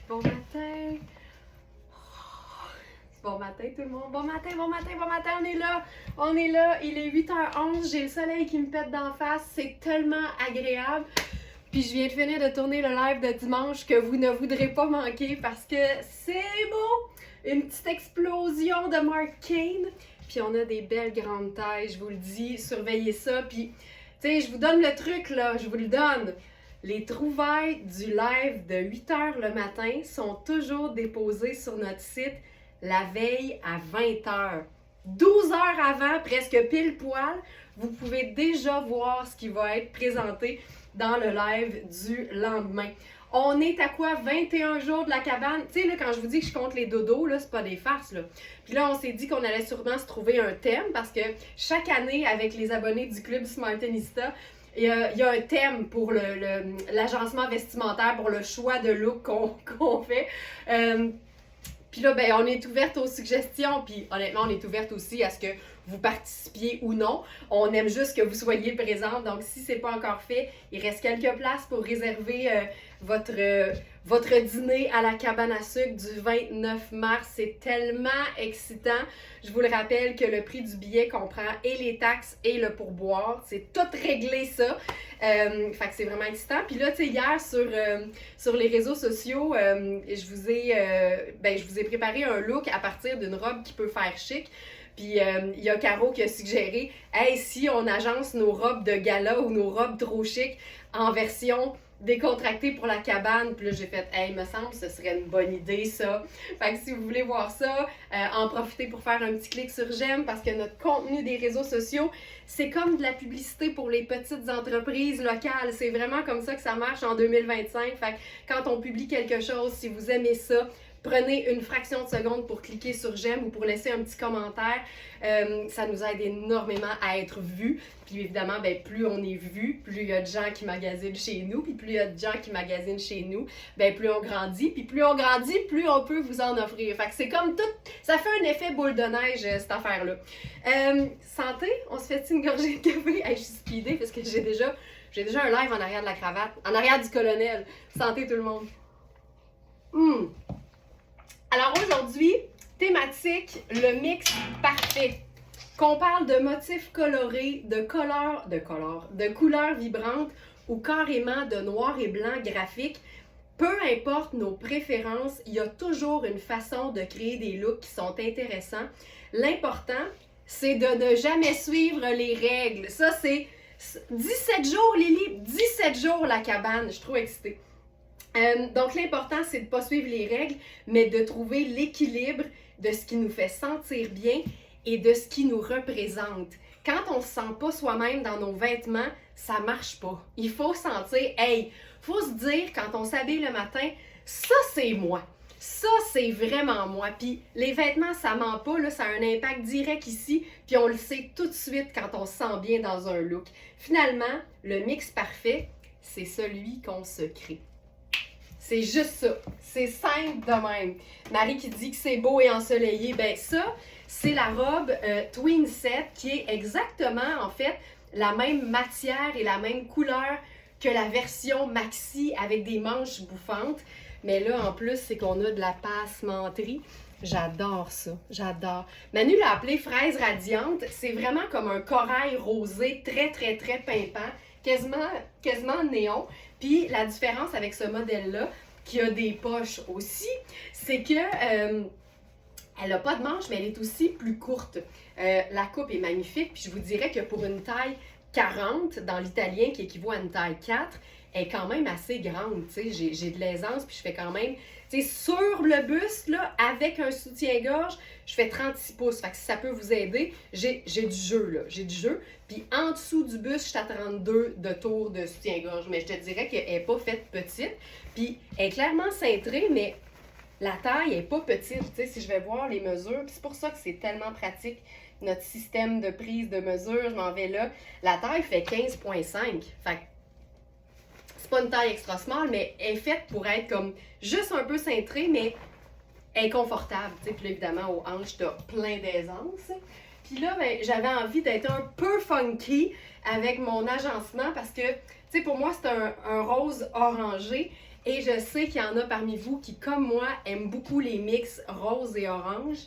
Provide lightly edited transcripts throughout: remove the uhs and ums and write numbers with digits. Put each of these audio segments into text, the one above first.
Bon matin! Bon matin tout le monde! Bon matin, bon matin, bon matin! On est là! On est là! Il est 8h11, j'ai le soleil qui me pète d'en face, c'est tellement agréable! Puis je viens de finir de tourner le live de dimanche que vous ne voudrez pas manquer parce que c'est beau! Une petite explosion de Mark Kane! Puis on a des belles grandes tailles, je vous le dis, surveillez ça! Puis, tu sais, je vous donne le truc là, je vous le donne! Les trouvailles du live de 8h le matin sont toujours déposées sur notre site la veille à 20h. 12 heures avant, presque pile poil, vous pouvez déjà voir ce qui va être présenté dans le live du lendemain. On est à quoi? 21 jours de la cabane. Tu sais, là, quand je vous dis que je compte les dodos, là, c'est pas des farces, là. Puis là, on s'est dit qu'on allait sûrement se trouver un thème parce que chaque année, avec les abonnés du Club Smartenista, il y a un thème pour l'agencement vestimentaire, pour le choix de look qu'on fait. Puis là, ben, on est ouverte aux suggestions, puis honnêtement, on est ouverte aussi à ce que vous participiez ou non. On aime juste que vous soyez présente, donc si c'est pas encore fait, il reste quelques places pour réserver votre dîner à la cabane à sucre du 29 mars. C'est tellement excitant. Je vous le rappelle que le prix du billet comprend et les taxes et le pourboire. C'est tout réglé ça. Fait que c'est vraiment excitant. Puis là, tu sais, hier sur les réseaux sociaux, je vous ai préparé un look à partir d'une robe qui peut faire chic. Puis il y a Caro qui a suggéré « Hey, si on agence nos robes de gala ou nos robes trop chic en version décontractée pour la cabane. » Puis là, j'ai fait « Hey, me semble que ce serait une bonne idée, ça. » Fait que si vous voulez voir ça, en profitez pour faire un petit clic sur « J'aime » parce que notre contenu des réseaux sociaux, c'est comme de la publicité pour les petites entreprises locales. C'est vraiment comme ça que ça marche en 2025. Fait que quand on publie quelque chose, si vous aimez ça, prenez une fraction de seconde pour cliquer sur j'aime ou pour laisser un petit commentaire. Ça nous aide énormément à être vus. Puis évidemment, ben, plus on est vu, plus il y a de gens qui magasinent chez nous. Puis plus il y a de gens qui magasinent chez nous, ben, plus on grandit. Puis plus on grandit, plus on peut vous en offrir. Fait que c'est comme tout, ça fait un effet boule de neige, cette affaire-là. Santé, on se fait une gorgée de café? Hey, je suis speedée parce que j'ai déjà un live en arrière de la cravate, en arrière du colonel. Santé tout le monde. Alors aujourd'hui, thématique, le mix parfait. Qu'on parle de motifs colorés, de couleurs vibrantes ou carrément de noir et blanc graphique, peu importe nos préférences, il y a toujours une façon de créer des looks qui sont intéressants. L'important, c'est de ne jamais suivre les règles. Ça, c'est 17 jours, Lily, 17 jours la cabane. Je suis trop excitée. Donc, l'important, c'est de ne pas suivre les règles, mais de trouver l'équilibre de ce qui nous fait sentir bien et de ce qui nous représente. Quand on ne se sent pas soi-même dans nos vêtements, ça ne marche pas. Il faut sentir, hey, faut se dire quand on s'habille le matin, ça c'est moi. Ça, c'est vraiment moi. Puis les vêtements, ça ment pas, là, ça a un impact direct ici, puis on le sait tout de suite quand on se sent bien dans un look. Finalement, le mix parfait, c'est celui qu'on se crée. C'est juste ça. C'est simple de même. Marie qui dit que c'est beau et ensoleillé, ben ça, c'est la robe Twin Set qui est exactement, en fait, la même matière et la même couleur que la version maxi avec des manches bouffantes. Mais là, en plus, c'est qu'on a de la passementerie. J'adore ça, j'adore. Manu l'a appelé fraise radiante. C'est vraiment comme un corail rosé très, très, très pimpant, quasiment néon. Puis la différence avec ce modèle-là, qui a des poches aussi, c'est que elle n'a pas de manche, mais elle est aussi plus courte. La coupe est magnifique, puis je vous dirais que pour une taille 40 dans l'italien, qui équivaut à une taille 4, elle est quand même assez grande, tu sais, j'ai de l'aisance, puis je fais quand même, tu sais, sur le buste, là, avec un soutien-gorge, je fais 36 pouces, fait que si ça peut vous aider, j'ai du jeu, là, j'ai du jeu, puis en dessous du buste, je suis à 32 de tour de soutien-gorge, mais je te dirais qu'elle n'est pas faite petite, puis elle est clairement cintrée, mais la taille n'est pas petite, tu sais, si je vais voir les mesures, puis c'est pour ça que c'est tellement pratique, notre système de prise de mesure, je m'en vais là, la taille fait 15,5, fait que c'est pas une taille extra small, mais elle est faite pour être comme juste un peu cintrée, mais elle est confortable. Tu sais, puis là, évidemment, aux hanches, t'as plein d'aisance. Puis là, ben, j'avais envie d'être un peu funky avec mon agencement parce que, tu sais, pour moi, c'est un rose orangé Et je sais qu'il y en a parmi vous qui, comme moi, aiment beaucoup les mix rose et orange.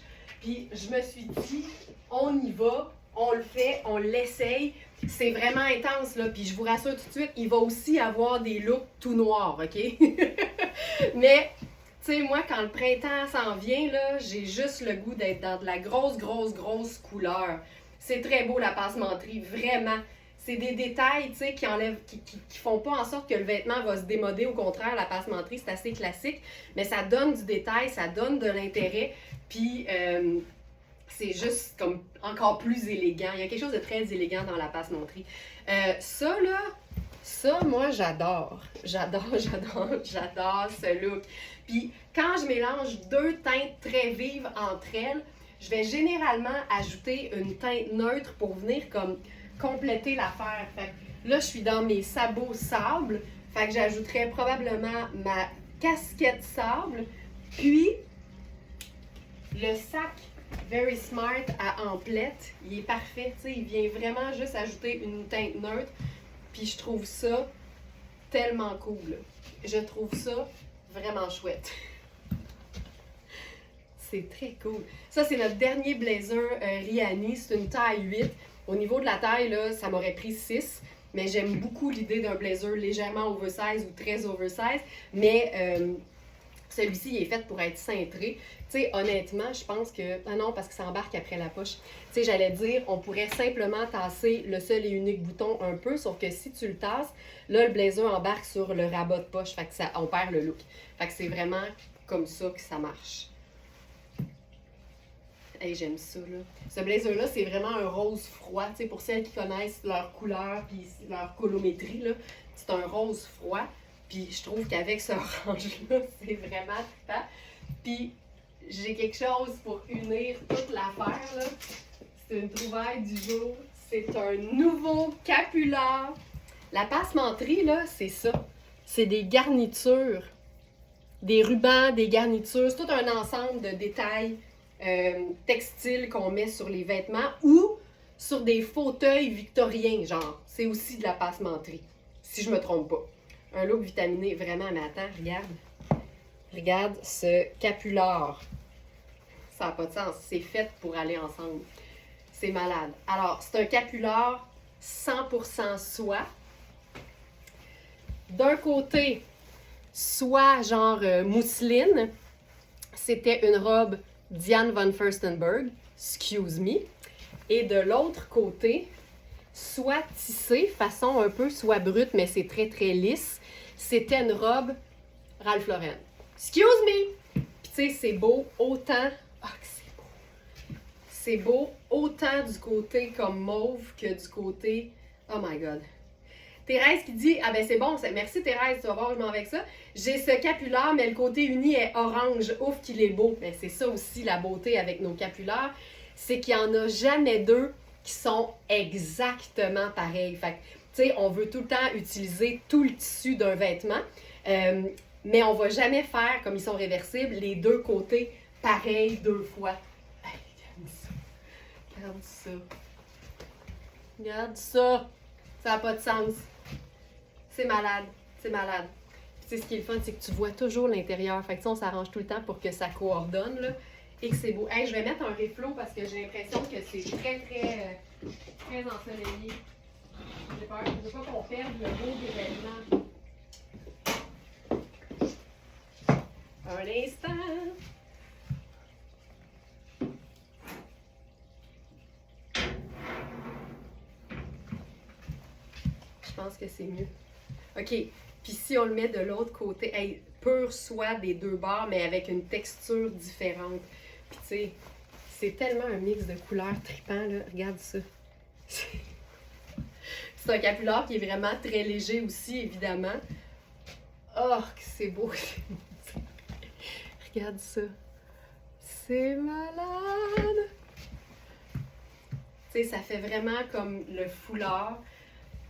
Puis je me suis dit, on y va, on le fait, on l'essaye. C'est vraiment intense, là. Puis je vous rassure tout de suite, il va aussi avoir des looks tout noirs, OK? Mais, tu sais, moi, quand le printemps s'en vient, là, j'ai juste le goût d'être dans de la grosse couleur. C'est très beau, la passementerie, vraiment. C'est des détails, tu sais, qui font pas en sorte que le vêtement va se démoder. Au contraire, la passementerie, c'est assez classique. Mais ça donne du détail, ça donne de l'intérêt. Puis, c'est juste comme encore plus élégant. Il y a quelque chose de très élégant dans la passementerie. Ça, là, ça, moi, j'adore. J'adore ce look. Puis, quand je mélange deux teintes très vives entre elles, je vais généralement ajouter une teinte neutre pour venir comme compléter l'affaire. Fait que là, je suis dans mes sabots sable. Fait que j'ajouterai probablement ma casquette sable. Puis, le sac Very Smart à emplettes, il est parfait. Tu sais, il vient vraiment juste ajouter une teinte neutre. Puis, je trouve ça tellement cool. Je trouve ça vraiment chouette. C'est très cool. Ça, c'est notre dernier blazer Rihanni. C'est une taille 8. Au niveau de la taille, là, ça m'aurait pris 6. Mais j'aime beaucoup l'idée d'un blazer légèrement oversize ou très oversize. Mais celui-ci, il est fait pour être cintré. Tu sais, honnêtement, je pense que... Ah non, parce que ça embarque après la poche. Tu sais, j'allais dire, on pourrait simplement tasser le seul et unique bouton un peu. Sauf que si tu le tasses, là, le blazer embarque sur le rabat de poche. Fait que ça, on perd le look. Fait que c'est vraiment comme ça que ça marche. Hey, j'aime ça, là. Ce blazer-là, c'est vraiment un rose froid. Tu sais, pour celles qui connaissent leur couleur et leur colométrie, là, c'est un rose froid. Puis je trouve qu'avec ce orange-là, c'est vraiment trippant. Puis j'ai quelque chose pour unir toute l'affaire, là. C'est une trouvaille du jour. C'est un nouveau capular. La passementerie, là, c'est ça. C'est des garnitures. Des rubans, des garnitures. C'est tout un ensemble de détails textiles qu'on met sur les vêtements ou sur des fauteuils victoriens, genre. C'est aussi de la passementerie, si je me trompe pas. Un look vitaminé, vraiment, mais attends, regarde. Regarde ce capular. Ça n'a pas de sens. C'est fait pour aller ensemble. C'est malade. Alors, c'est un capular 100% soie. D'un côté, soie genre mousseline. C'était une robe Diane von Furstenberg, excuse me. Et de l'autre côté, soie tissée, façon un peu soie brute, mais c'est très très lisse. C'était une robe Ralph Lauren. Excuse me! Puis tu sais, c'est beau autant... Ah, que c'est beau! C'est beau autant du côté comme mauve que du côté... Oh my God! Thérèse qui dit, ah ben c'est bon, merci Thérèse, tu vas voir, je m'en vais avec ça. J'ai ce capular, mais le côté uni est orange. Ouf qu'il est beau. Mais c'est ça aussi la beauté avec nos capulars, c'est qu'il n'y en a jamais deux qui sont exactement pareils. Fait que, tu sais, on veut tout le temps utiliser tout le tissu d'un vêtement, mais on va jamais faire, comme ils sont réversibles, les deux côtés pareils deux fois. Hey, regarde ça. Regarde ça. Ça n'a pas de sens. C'est malade. C'est malade. Puis, tu sais, ce qui est le fun, c'est que tu vois toujours l'intérieur. Fait que, tu sais, on s'arrange tout le temps pour que ça coordonne, là, et que c'est beau. Hey, je vais mettre un reflot parce que j'ai l'impression que c'est très, très, très ensoleillé. J'ai peur. Je veux pas qu'on perde le beau des vêtements. Un instant. Je pense que c'est mieux. OK. Puis si on le met de l'autre côté, hey, pure soie des deux bords, mais avec une texture différente. Puis tu sais, c'est tellement un mix de couleurs trippant, là. Regarde ça. C'est un capular qui est vraiment très léger aussi, évidemment. Oh, que c'est beau. Regarde ça. C'est malade. Tu sais, ça fait vraiment comme le foulard.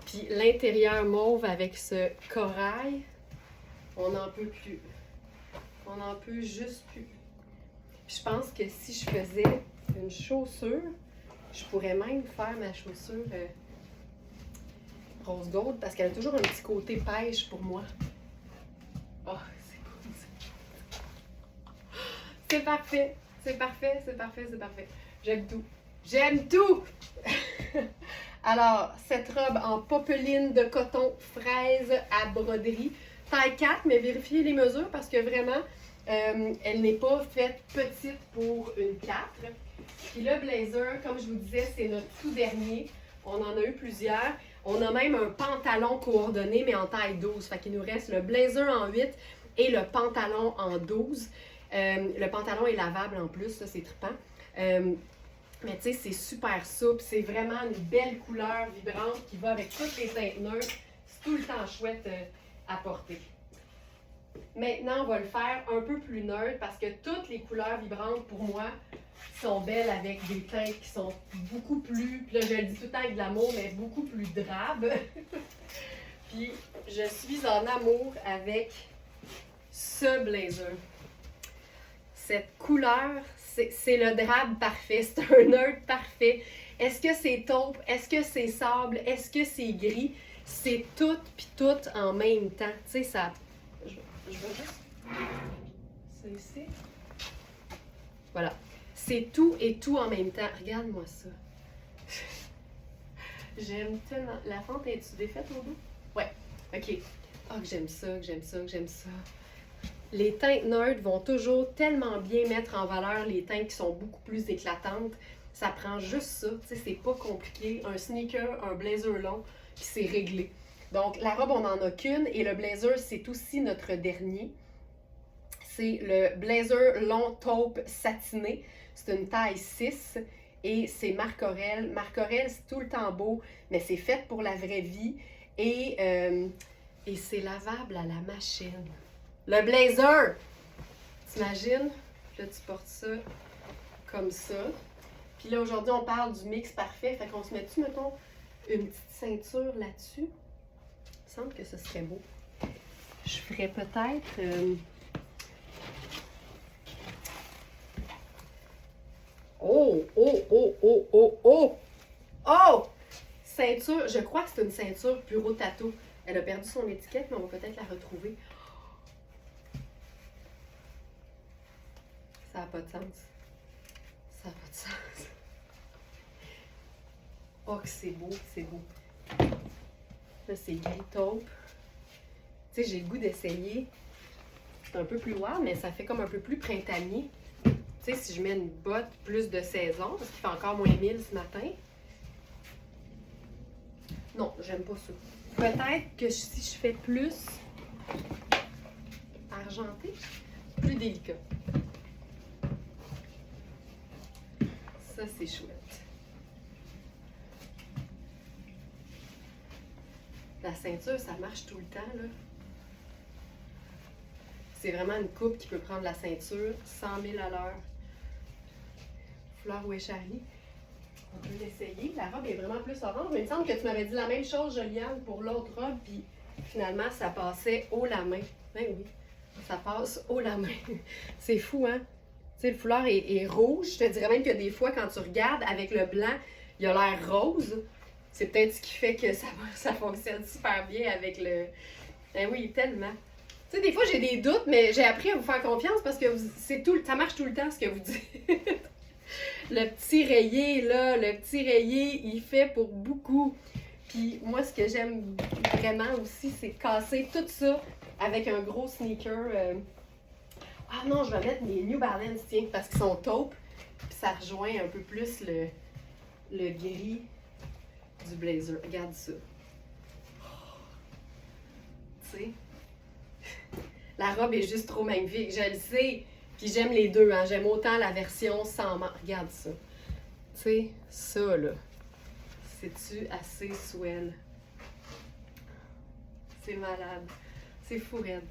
Puis l'intérieur mauve avec ce corail, on n'en peut plus. On n'en peut juste plus. Puis je pense que si je faisais une chaussure, je pourrais même faire ma chaussure rose gold parce qu'elle a toujours un petit côté pêche pour moi. Oh, c'est cool. C'est parfait. C'est parfait, c'est parfait, c'est parfait. J'aime tout. J'aime tout! Alors, cette robe en popeline de coton fraise à broderie, taille 4, mais vérifiez les mesures parce que vraiment, elle n'est pas faite petite pour une 4. Puis le blazer, comme je vous disais, c'est notre tout dernier. On en a eu plusieurs. On a même un pantalon coordonné, mais en taille 12. Fait qu'il nous reste le blazer en 8 et le pantalon en 12. Le pantalon est lavable en plus, ça c'est trippant. Mais tu sais, c'est super souple, c'est vraiment une belle couleur vibrante qui va avec toutes les teintes neutres. C'est tout le temps chouette à porter. Maintenant, on va le faire un peu plus neutre parce que toutes les couleurs vibrantes, pour moi, sont belles avec des teintes qui sont beaucoup plus, puis là je le dis tout le temps avec de l'amour, mais beaucoup plus drabes. Puis je suis en amour avec ce blazer. Cette couleur, c'est le drab parfait, c'est un neutre parfait. Est-ce que c'est taupe? Est-ce que c'est sable? Est-ce que c'est gris? C'est tout puis tout en même temps. Tu sais, ça... Je vais juste... Ça ici. Voilà. C'est tout et tout en même temps. Regarde-moi ça. J'aime tellement... La fente, est-tu défaite au bout? Ouais. OK. Ah, que j'aime ça, que j'aime ça, que j'aime ça. Les teintes neutres vont toujours tellement bien mettre en valeur les teintes qui sont beaucoup plus éclatantes. Ça prend juste ça, tu sais, c'est pas compliqué. Un sneaker, un blazer long, puis c'est réglé. Donc, la robe, on n'en a qu'une et le blazer, c'est aussi notre dernier. C'est le blazer long taupe satiné. C'est une taille 6 et c'est Marc Aurèle. Marc Aurèle, c'est tout le temps beau, mais c'est fait pour la vraie vie et c'est lavable à la machine. Le blazer! T'imagines? Là, tu portes ça comme ça. Puis là, aujourd'hui, on parle du mix parfait. Fait qu'on se met-tu, mettons, une petite ceinture là-dessus? Il me semble que ce serait beau. Je ferais peut-être... Oh! Oh! Oh! Oh! Oh! Oh! Oh! Ceinture, je crois que c'est une ceinture Puro Tato. Elle a perdu son étiquette, mais on va peut-être la retrouver. Ça n'a pas de sens. Ça n'a pas de sens. Oh, que c'est beau, c'est beau. Là, c'est gris taupe. Tu sais, j'ai le goût d'essayer. C'est un peu plus noir, mais ça fait comme un peu plus printanier. Tu sais, si je mets une botte plus de saison, parce qu'il fait encore moins 1000 ce matin. Non, j'aime pas ça. Peut-être que si je fais plus argenté, plus délicat. Ça, c'est chouette. La ceinture, ça marche tout le temps, là. C'est vraiment une coupe qui peut prendre la ceinture 100 000 à l'heure. Fleur ou écharlie. On peut l'essayer. La robe est vraiment plus orange. Mais il me semble que tu m'avais dit la même chose, Joliane, pour l'autre robe. Puis finalement, ça passait haut la main. Ben oui, ça passe haut la main. C'est fou, hein? Tu sais, le foulard est rouge. Je te dirais même que des fois, quand tu regardes avec le blanc, il a l'air rose. C'est peut-être ce qui fait que ça fonctionne super bien avec le... Ben oui, tellement. Tu sais, des fois, j'ai des doutes, mais j'ai appris à vous faire confiance parce que ça marche tout le temps, ce que vous dites. Le petit rayé, là, le petit rayé, il fait pour beaucoup. Puis moi, ce que j'aime vraiment aussi, c'est casser tout ça avec un gros sneaker. Ah non, je vais mettre mes New Balance, tiens, parce qu'ils sont taupes. Puis ça rejoint un peu plus le gris du blazer. Regarde ça. Tu sais, la robe est juste trop magnifique, je le sais. Puis j'aime les deux, hein. J'aime autant la version sans manche. Regarde ça. Tu sais, ça, là. C'est-tu assez swell? C'est malade. C'est fou raide.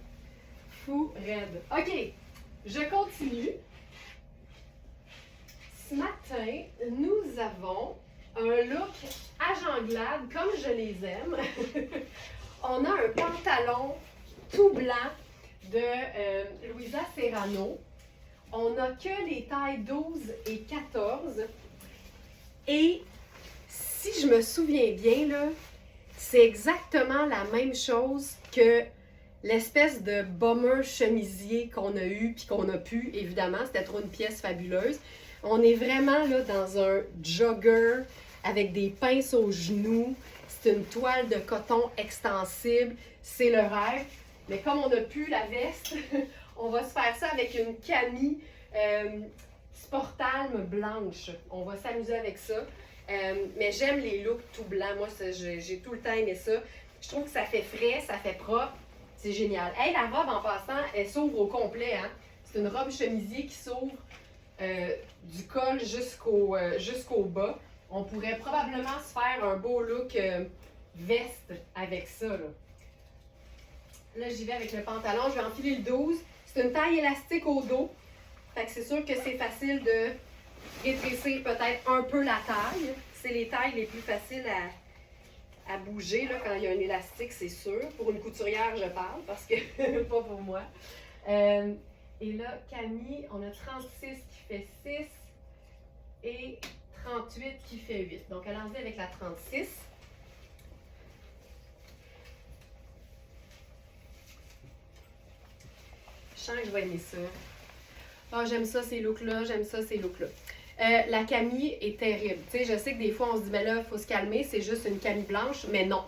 Fou raide. OK, je continue. Ce matin, nous avons un look à janglade, comme je les aime. On a un pantalon tout blanc de Louisa Serrano. On n'a que les tailles 12 et 14. Et si je me souviens bien, là, c'est exactement la même chose que l'espèce de bomber chemisier qu'on a eu puis qu'on a pu, évidemment, c'était trop une pièce fabuleuse. On est vraiment là dans un jogger avec des pinces aux genoux. C'est une toile de coton extensible. C'est le rêve. Mais comme on n'a plus la veste, on va se faire ça avec une camie Sportalme blanche. On va s'amuser avec ça. Mais j'aime les looks tout blancs. Moi, j'ai tout le temps aimé ça. Je trouve que ça fait frais, ça fait propre. C'est génial. Hey, la robe, en passant, elle s'ouvre au complet. Hein? C'est une robe chemisier qui s'ouvre du col jusqu'au bas. On pourrait probablement se faire un beau look veste avec ça. Là, j'y vais avec le pantalon. Je vais enfiler le 12. C'est une taille élastique au dos. Fait que c'est sûr que c'est facile de rétrécir peut-être un peu la taille. C'est les tailles les plus faciles à bouger là, quand il y a un élastique, c'est sûr. Pour une couturière, je parle, parce que pas pour moi. Et là, Camille, on a 36 qui fait 6 et 38 qui fait 8. Donc, allons-y avec la 36. Je sens que je vais aimer ça. Ah, j'aime ça, ces looks-là, j'aime ça, ces looks-là. La Camille est terrible. Tu sais, je sais que des fois, on se dit, ben là, il faut se calmer, c'est juste une Camille blanche, mais non.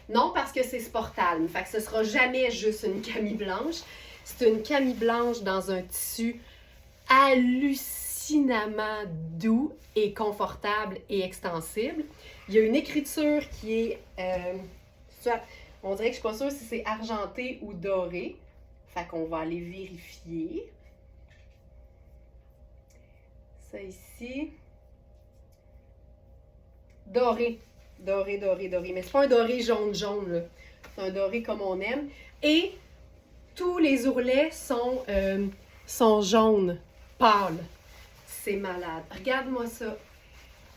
Non, parce que c'est Sportalme. Fait que ce sera jamais juste une Camille blanche. C'est une Camille blanche dans un tissu hallucinamment doux et confortable et extensible. Il y a une écriture qui est, on dirait que je ne suis pas sûre si c'est argenté ou doré. Fait qu'on va aller vérifier. Ça ici. Doré. Doré, doré, doré. Mais c'est pas un doré jaune-jaune, là. C'est un doré comme on aime. Et tous les ourlets sont jaunes, pâles. C'est malade. Regarde-moi ça.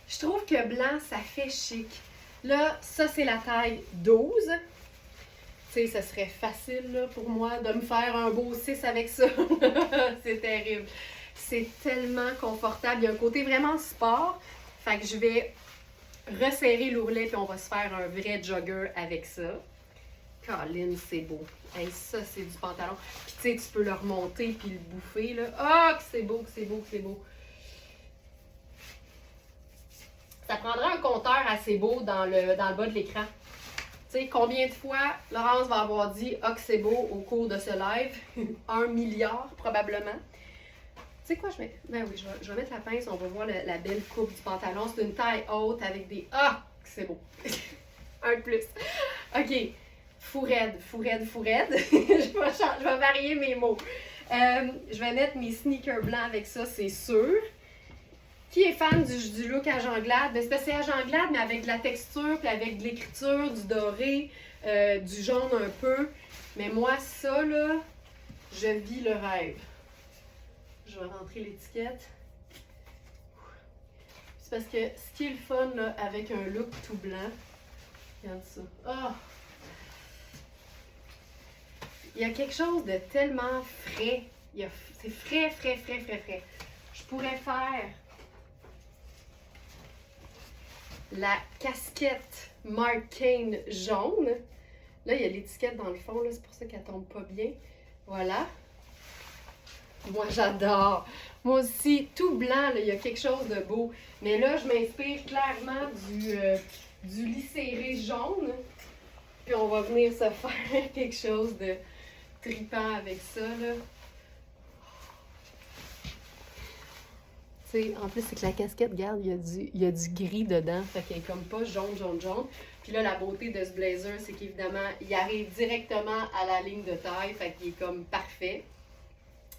Je trouve que blanc, ça fait chic. Là, ça, c'est la taille 12. Tu sais, ça serait facile là, pour moi de me faire un beau 6 avec ça. C'est terrible. C'est tellement confortable. Il y a un côté vraiment sport. Fait que je vais resserrer l'ourlet puis on va se faire un vrai jogger avec ça. Colin, c'est beau. Hey, ça, c'est du pantalon. Puis tu sais, tu peux le remonter puis le bouffer. Là. Ah, que c'est beau, que c'est beau, que c'est beau. Ça prendrait un compteur assez beau dans le bas de l'écran. Tu sais, combien de fois Laurence va avoir dit « Ah, que c'est beau » au cours de ce live? 1 milliard, probablement. Tu sais quoi, je mets? Ben oui, je vais mettre la pince, on va voir la belle coupe du pantalon. C'est une taille haute avec des... Ah, que c'est beau! Un de plus. OK. Fou raide, fou raide, fou raide. je vais varier mes mots. Je vais mettre mes sneakers blancs avec ça, c'est sûr. Qui est fan du look à Janglade? Ben, c'est à Janglade, mais avec de la texture, puis avec de l'écriture, du doré, du jaune un peu. Mais moi, ça, là, je vis le rêve. Je vais rentrer l'étiquette. C'est parce que ce qui est le fun, là, avec un look tout blanc, regarde ça. Oh! Il y a quelque chose de tellement frais. C'est frais, frais, frais, frais, frais. Je pourrais faire la casquette Mark Kane jaune. Là, il y a l'étiquette dans le fond, là, c'est pour ça qu'elle tombe pas bien. Voilà. Moi, j'adore. Moi aussi, tout blanc, là, il y a quelque chose de beau. Mais là, je m'inspire clairement du lycéré jaune. Puis on va venir se faire quelque chose de trippant avec ça, là. Tu sais, en plus, c'est que la casquette, regarde, il y a du gris dedans. Fait qu'elle est comme pas jaune, jaune, jaune. Puis là, la beauté de ce blazer, c'est qu'évidemment, il arrive directement à la ligne de taille. Fait qu'il est comme parfait.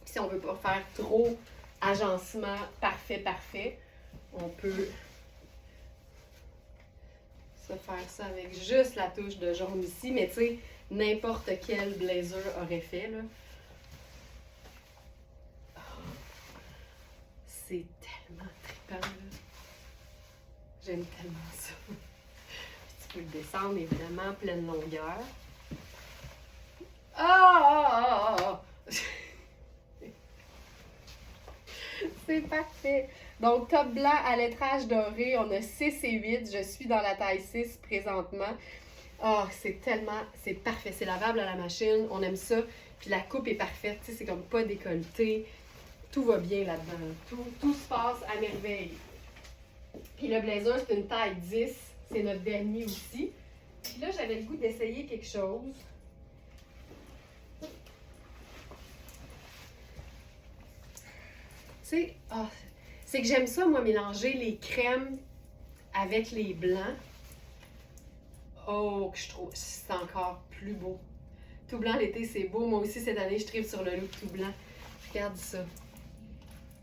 Puis si on veut pas faire trop agencement parfait, on peut se faire ça avec juste la touche de jaune ici. Mais tu sais, n'importe quel blazer aurait fait, là. C'est tellement trippant, là. J'aime tellement ça. Tu peux le descendre, évidemment, pleine longueur. Ah! C'est parfait. Donc, top blanc à lettrage doré. On a 6 et 8. Je suis dans la taille 6 présentement. Ah, c'est parfait. C'est lavable à la machine. On aime ça. Puis la coupe est parfaite. Tu sais, c'est comme pas décolleté. Tout va bien là-dedans. Tout se passe à merveille. Puis le blazer, c'est une taille 10. C'est notre dernier aussi. Puis là, j'avais le goût d'essayer quelque chose. Tu sais, c'est que j'aime ça, moi, mélanger les crèmes avec les blancs. Oh, que je trouve c'est encore plus beau. Tout blanc l'été, c'est beau. Moi aussi, cette année, je tripe sur le look tout blanc. Regarde ça.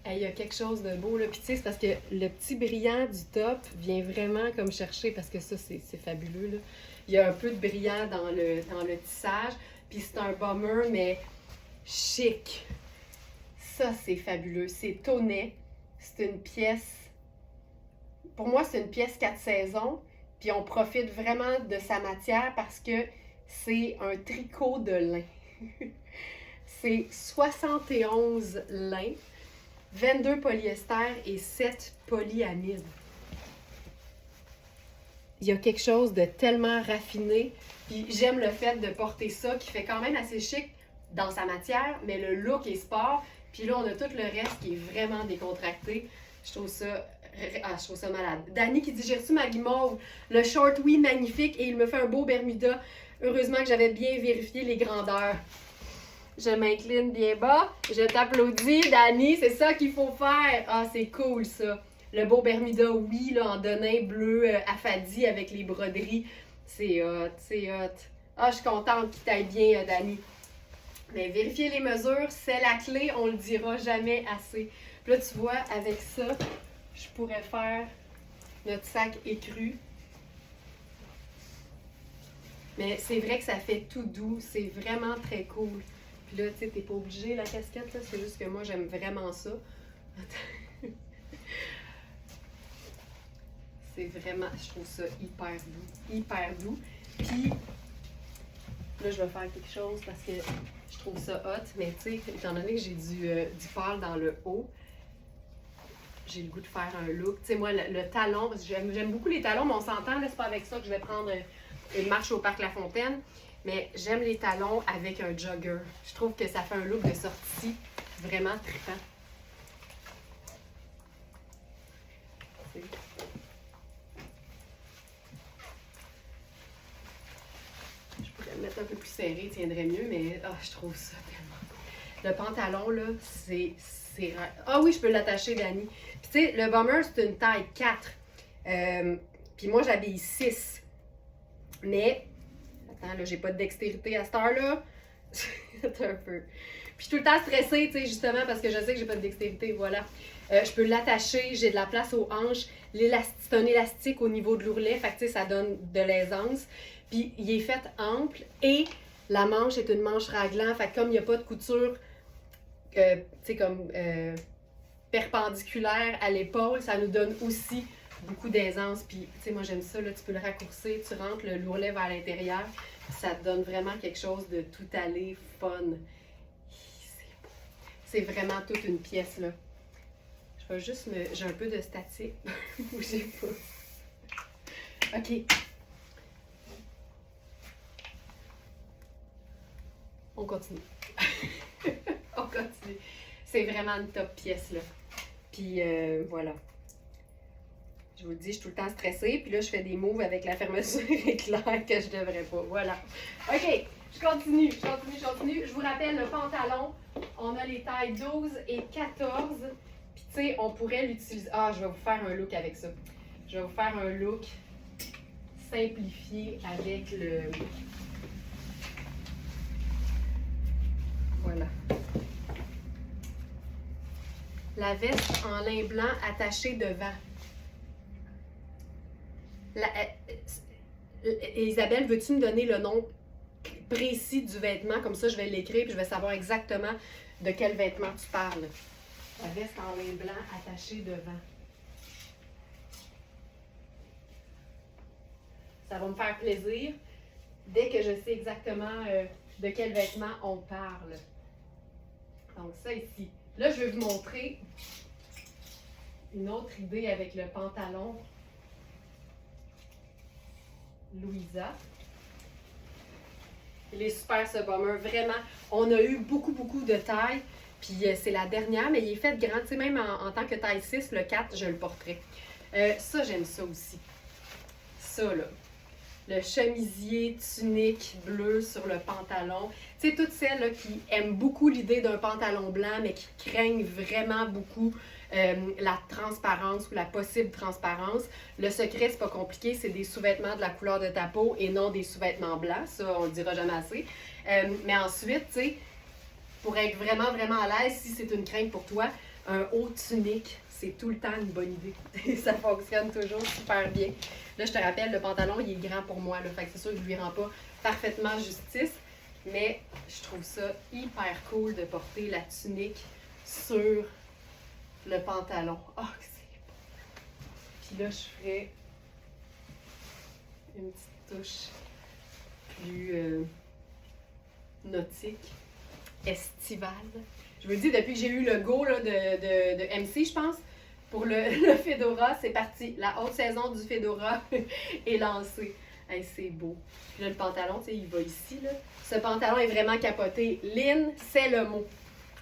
Il y a quelque chose de beau, là. Puis tu sais, c'est parce que le petit brillant du top vient vraiment comme chercher, parce que ça, c'est fabuleux, là. Il y a un peu de brillant dans le tissage. Puis c'est un bomber, mais chic. Ça, c'est fabuleux. C'est tonnet. C'est une pièce... Pour moi, c'est une pièce 4 saisons. Puis on profite vraiment de sa matière parce que c'est un tricot de lin. C'est 71 lin, 22 polyester et 7 polyamide. Il y a quelque chose de tellement raffiné. Puis j'aime le fait de porter ça qui fait quand même assez chic dans sa matière, mais le look est sport. Puis là, on a tout le reste qui est vraiment décontracté. Je trouve ça malade. Dani qui dit: j'ai reçu ma guimauve, le short, oui, magnifique, et il me fait un beau Bermuda. Heureusement que j'avais bien vérifié les grandeurs. Je m'incline bien bas. Je t'applaudis, Dani, c'est ça qu'il faut faire. Ah, c'est cool ça. Le beau Bermuda, oui, là, en denim bleu affadi avec les broderies. C'est hot, c'est hot. Ah, je suis contente qu'il t'aille bien, Dani. Mais vérifier les mesures, c'est la clé, on le dira jamais assez. Puis là, tu vois, avec ça, je pourrais faire notre sac écru. Mais c'est vrai que ça fait tout doux, c'est vraiment très cool. Puis là, tu sais, t'es pas obligé la casquette, là, c'est juste que moi, j'aime vraiment ça. C'est vraiment, je trouve ça hyper doux, hyper doux. Puis là, je vais faire quelque chose parce que je trouve ça hot, mais tu sais, étant donné que j'ai du pâle dans le haut, j'ai le goût de faire un look. Tu sais, moi, le talon, j'aime beaucoup les talons, mais on s'entend, là, c'est pas avec ça que je vais prendre une marche au parc La Fontaine, mais j'aime les talons avec un jogger. Je trouve que ça fait un look de sortie vraiment trippant. Je pourrais le mettre un peu plus serré, il tiendrait mieux, mais je trouve ça tellement cool. Le pantalon, là, c'est rare. Ah oui, je peux l'attacher, Dani. Puis tu sais, le bomber, c'est une taille 4. Puis moi, j'habille 6. Mais, attends, là, j'ai pas de dextérité à cette heure-là. Attends un peu. Puis je suis tout le temps stressée, tu sais, justement, parce que je sais que j'ai pas de dextérité, voilà. Je peux l'attacher, j'ai de la place aux hanches. C'est un élastique au niveau de l'ourlet, fait que tu sais, ça donne de l'aisance. Puis il est fait ample et la manche est une manche raglan, fait que comme il n'y a pas de couture, tu sais, comme perpendiculaire à l'épaule, ça nous donne aussi beaucoup d'aisance. Puis, tu sais, moi j'aime ça, là, tu peux le raccourcir, tu rentres le lourlet vers l'intérieur, ça te donne vraiment quelque chose de tout allé, fun. C'est beau. C'est vraiment toute une pièce, là. Je vais juste j'ai un peu de statique. Bougez pas. OK. On continue. On continue. C'est vraiment une top pièce, là. Puis, voilà. Je vous le dis, je suis tout le temps stressée. Puis là, je fais des moves avec la fermeture éclair que je devrais pas. Voilà. OK. Je continue. Je vous rappelle, le pantalon, on a les tailles 12 et 14. Puis, tu sais, on pourrait l'utiliser. Ah, je vais vous faire un look avec ça. Je vais vous faire un look simplifié avec le... Voilà. La veste en lin blanc attachée devant. Isabelle, veux-tu me donner le nom précis du vêtement? Comme ça, je vais l'écrire et je vais savoir exactement de quel vêtement tu parles. La veste en lin blanc attachée devant. Ça va me faire plaisir dès que je sais exactement de quel vêtement on parle. Donc ça ici. Là, je vais vous montrer une autre idée avec le pantalon Louisa. Il est super ce bomber, vraiment. On a eu beaucoup de tailles. Puis c'est la dernière, mais il est fait grand. Tu sais, même en tant que taille 6, le 4, je le porterais. Ça, j'aime ça aussi. Ça, là. Le chemisier tunique bleu sur le pantalon. Tu sais, toutes celles là, qui aiment beaucoup l'idée d'un pantalon blanc, mais qui craignent vraiment beaucoup la transparence ou la possible transparence. Le secret, c'est pas compliqué, c'est des sous-vêtements de la couleur de ta peau et non des sous-vêtements blancs. Ça, on le dira jamais assez. Mais ensuite, tu sais, pour être vraiment à l'aise, si c'est une crainte pour toi, un haut tunique, c'est tout le temps une bonne idée. Ça fonctionne toujours super bien. Là, je te rappelle, le pantalon, il est grand pour moi. Là, fait que c'est sûr que je lui rends pas parfaitement justice. Mais je trouve ça hyper cool de porter la tunique sur le pantalon. Oh, c'est beau! Puis là, je ferai une petite touche plus nautique, estivale. Je vous le dis, depuis que j'ai eu le go là, de MC, je pense, pour le Fedora, c'est parti. La haute saison du Fedora est lancée. Hey, c'est beau. Puis là, le pantalon, tu sais, il va ici, là. Ce pantalon est vraiment capoté. Lynn, c'est le mot.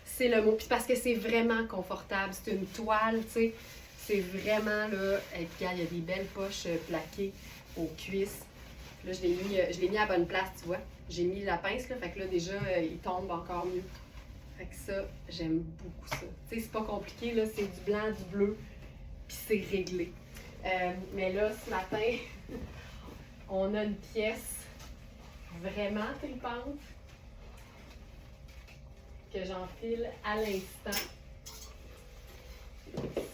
C'est le mot. Puis parce que c'est vraiment confortable. C'est une toile, tu sais. C'est vraiment, là... Et puis, il y a des belles poches plaquées aux cuisses. Là, je l'ai mis à la bonne place, tu vois. J'ai mis la pince, là. Fait que là, déjà, il tombe encore mieux. Fait que ça, j'aime beaucoup ça. Tu sais, c'est pas compliqué, là. C'est du blanc, du bleu. Puis c'est réglé. Mais là, ce matin... On a une pièce vraiment tripante que j'enfile à l'instant.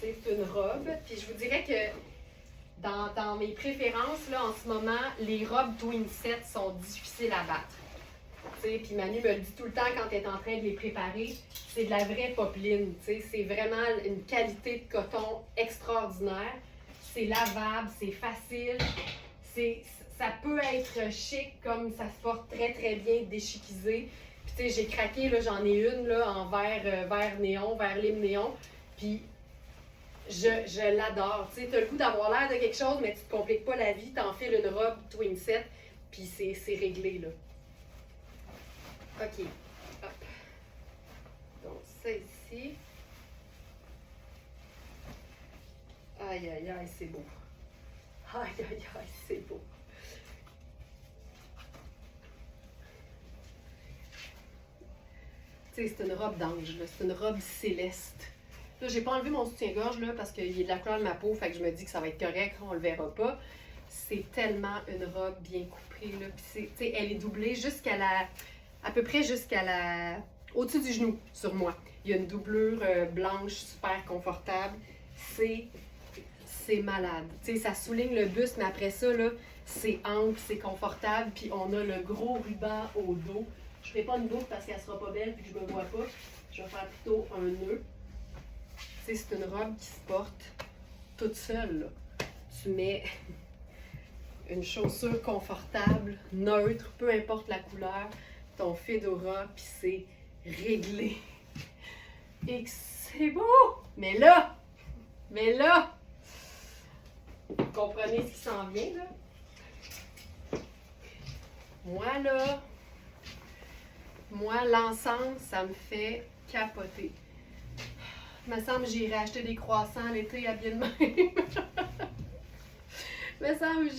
C'est une robe. Puis je vous dirais que dans mes préférences, là, en ce moment, les robes twin set sont difficiles à battre. T'sais, puis Manu me le dit tout le temps quand elle est en train de les préparer, c'est de la vraie popeline. C'est vraiment une qualité de coton extraordinaire. C'est lavable, c'est facile. Ça peut être chic, comme ça se porte très bien déchiquisé. Puis tu sais, j'ai craqué, là, j'en ai une là, en vert néon, vert lime néon. Puis je l'adore. Tu sais, t'as le goût d'avoir l'air de quelque chose, mais tu te compliques pas la vie. T'enfiles une robe twin set, puis c'est réglé, là. OK. Hop. Donc ça ici. Aïe, c'est beau. Aïe, c'est beau. Tu sais, c'est une robe d'ange, là. C'est une robe céleste. Là, j'ai pas enlevé mon soutien-gorge, là, parce qu'il est de la couleur de ma peau, fait que je me dis que ça va être correct, on le verra pas. C'est tellement une robe bien coupée, là. Puis tu sais, elle est doublée jusqu'à à peu près au-dessus du genou, sur moi. Il y a une doublure blanche, super confortable. C'est malade. Tu sais, ça souligne le buste, mais après ça, là, c'est ample, c'est confortable, puis on a le gros ruban au dos. Je ne ferai pas une boucle parce qu'elle sera pas belle, puis que je me vois pas. Je vais faire plutôt un nœud. Tu sais, c'est une robe qui se porte toute seule, là. Tu mets une chaussure confortable, neutre, peu importe la couleur, ton fedora, puis c'est réglé. Et c'est beau! Mais là, vous comprenez ce qui s'en vient, là? Moi, l'ensemble, ça me fait capoter. Il me semble que j'irai acheter des croissants l'été habillée de même. Il me semble que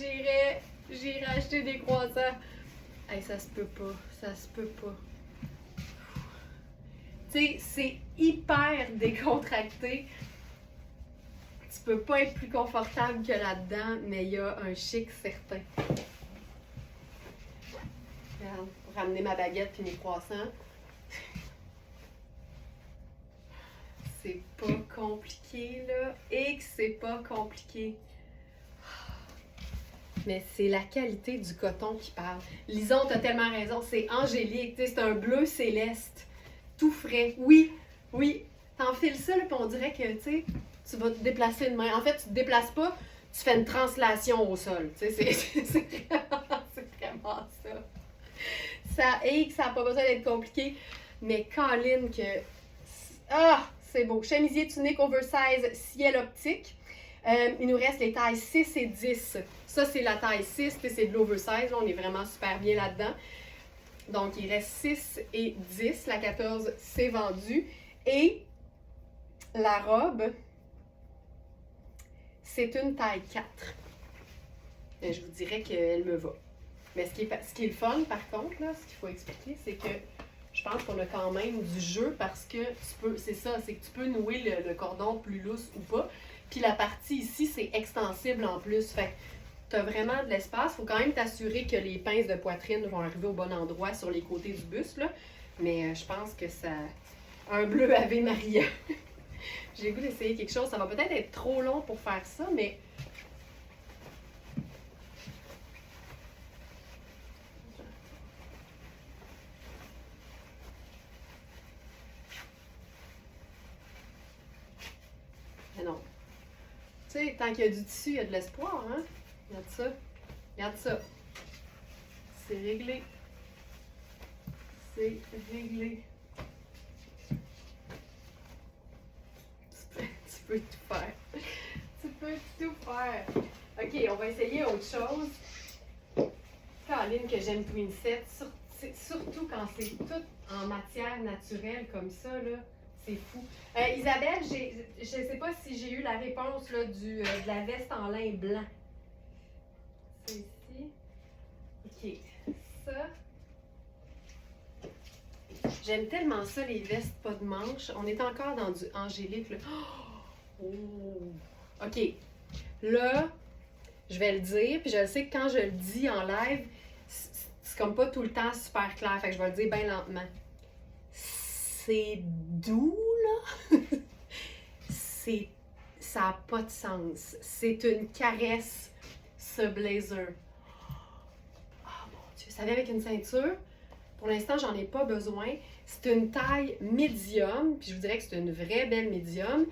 j'irai acheter des croissants. Hey, ça se peut pas. Tu sais, c'est hyper décontracté. Tu peux pas être plus confortable que là-dedans, mais il y a un chic certain. Regarde, pour ramener ma baguette puis mes croissants. C'est pas compliqué, là. Et que c'est pas compliqué. Mais c'est la qualité du coton qui parle. Lison, t'as tellement raison. C'est angélique. C'est un bleu céleste. Tout frais. Oui. T'enfiles ça, là, puis on dirait que, tu vas te déplacer de main. En fait, tu te déplaces pas. Tu fais une translation au sol. C'est vraiment ça. Ça n'a pas besoin d'être compliqué. Mais Colin, que... Ah! C'est beau. Chemisier tunique oversize ciel optique. Il nous reste les tailles 6 et 10. Ça, c'est la taille 6, puis c'est de l'oversize. On est vraiment super bien là-dedans. Donc, il reste 6 et 10. La 14, c'est vendu. Et la robe, c'est une taille 4. Et je vous dirais qu'elle me va. Mais ce qui est le fun, par contre, là, ce qu'il faut expliquer, c'est que je pense qu'on a quand même du jeu parce que c'est ça, c'est que tu peux nouer le cordon plus lousse ou pas. Puis la partie ici, c'est extensible en plus. Fait que tu as vraiment de l'espace. Il faut quand même t'assurer que les pinces de poitrine vont arriver au bon endroit sur les côtés du buste, là. Mais je pense que ça... Un bleu Ave Maria. J'ai le goût d'essayer quelque chose. Ça va peut-être être trop long pour faire ça, mais... Mais non. Tu sais, tant qu'il y a du tissu, il y a de l'espoir, hein? Regarde ça. Regarde ça. C'est réglé. C'est réglé. Tu peux tout faire. Tu peux tout faire. OK, on va essayer autre chose. Caroline, que j'aime Twin Set. Surtout quand c'est tout en matière naturelle comme ça, là. C'est fou. Isabelle, je ne sais pas si j'ai eu la réponse là, de la veste en lin blanc. C'est ici. OK. Ça. J'aime tellement ça, les vestes pas de manches. On est encore dans du angélique. Là. Oh! OK. Là, je vais le dire, puis je sais que quand je le dis en live, c'est comme pas tout le temps super clair. Fait que je vais le dire bien lentement. C'est doux, là. Ça n'a pas de sens. C'est une caresse, ce blazer. Oh mon Dieu. Ça vient avec une ceinture. Pour l'instant, j'en ai pas besoin. C'est une taille médium, puis je vous dirais que c'est une vraie belle médium.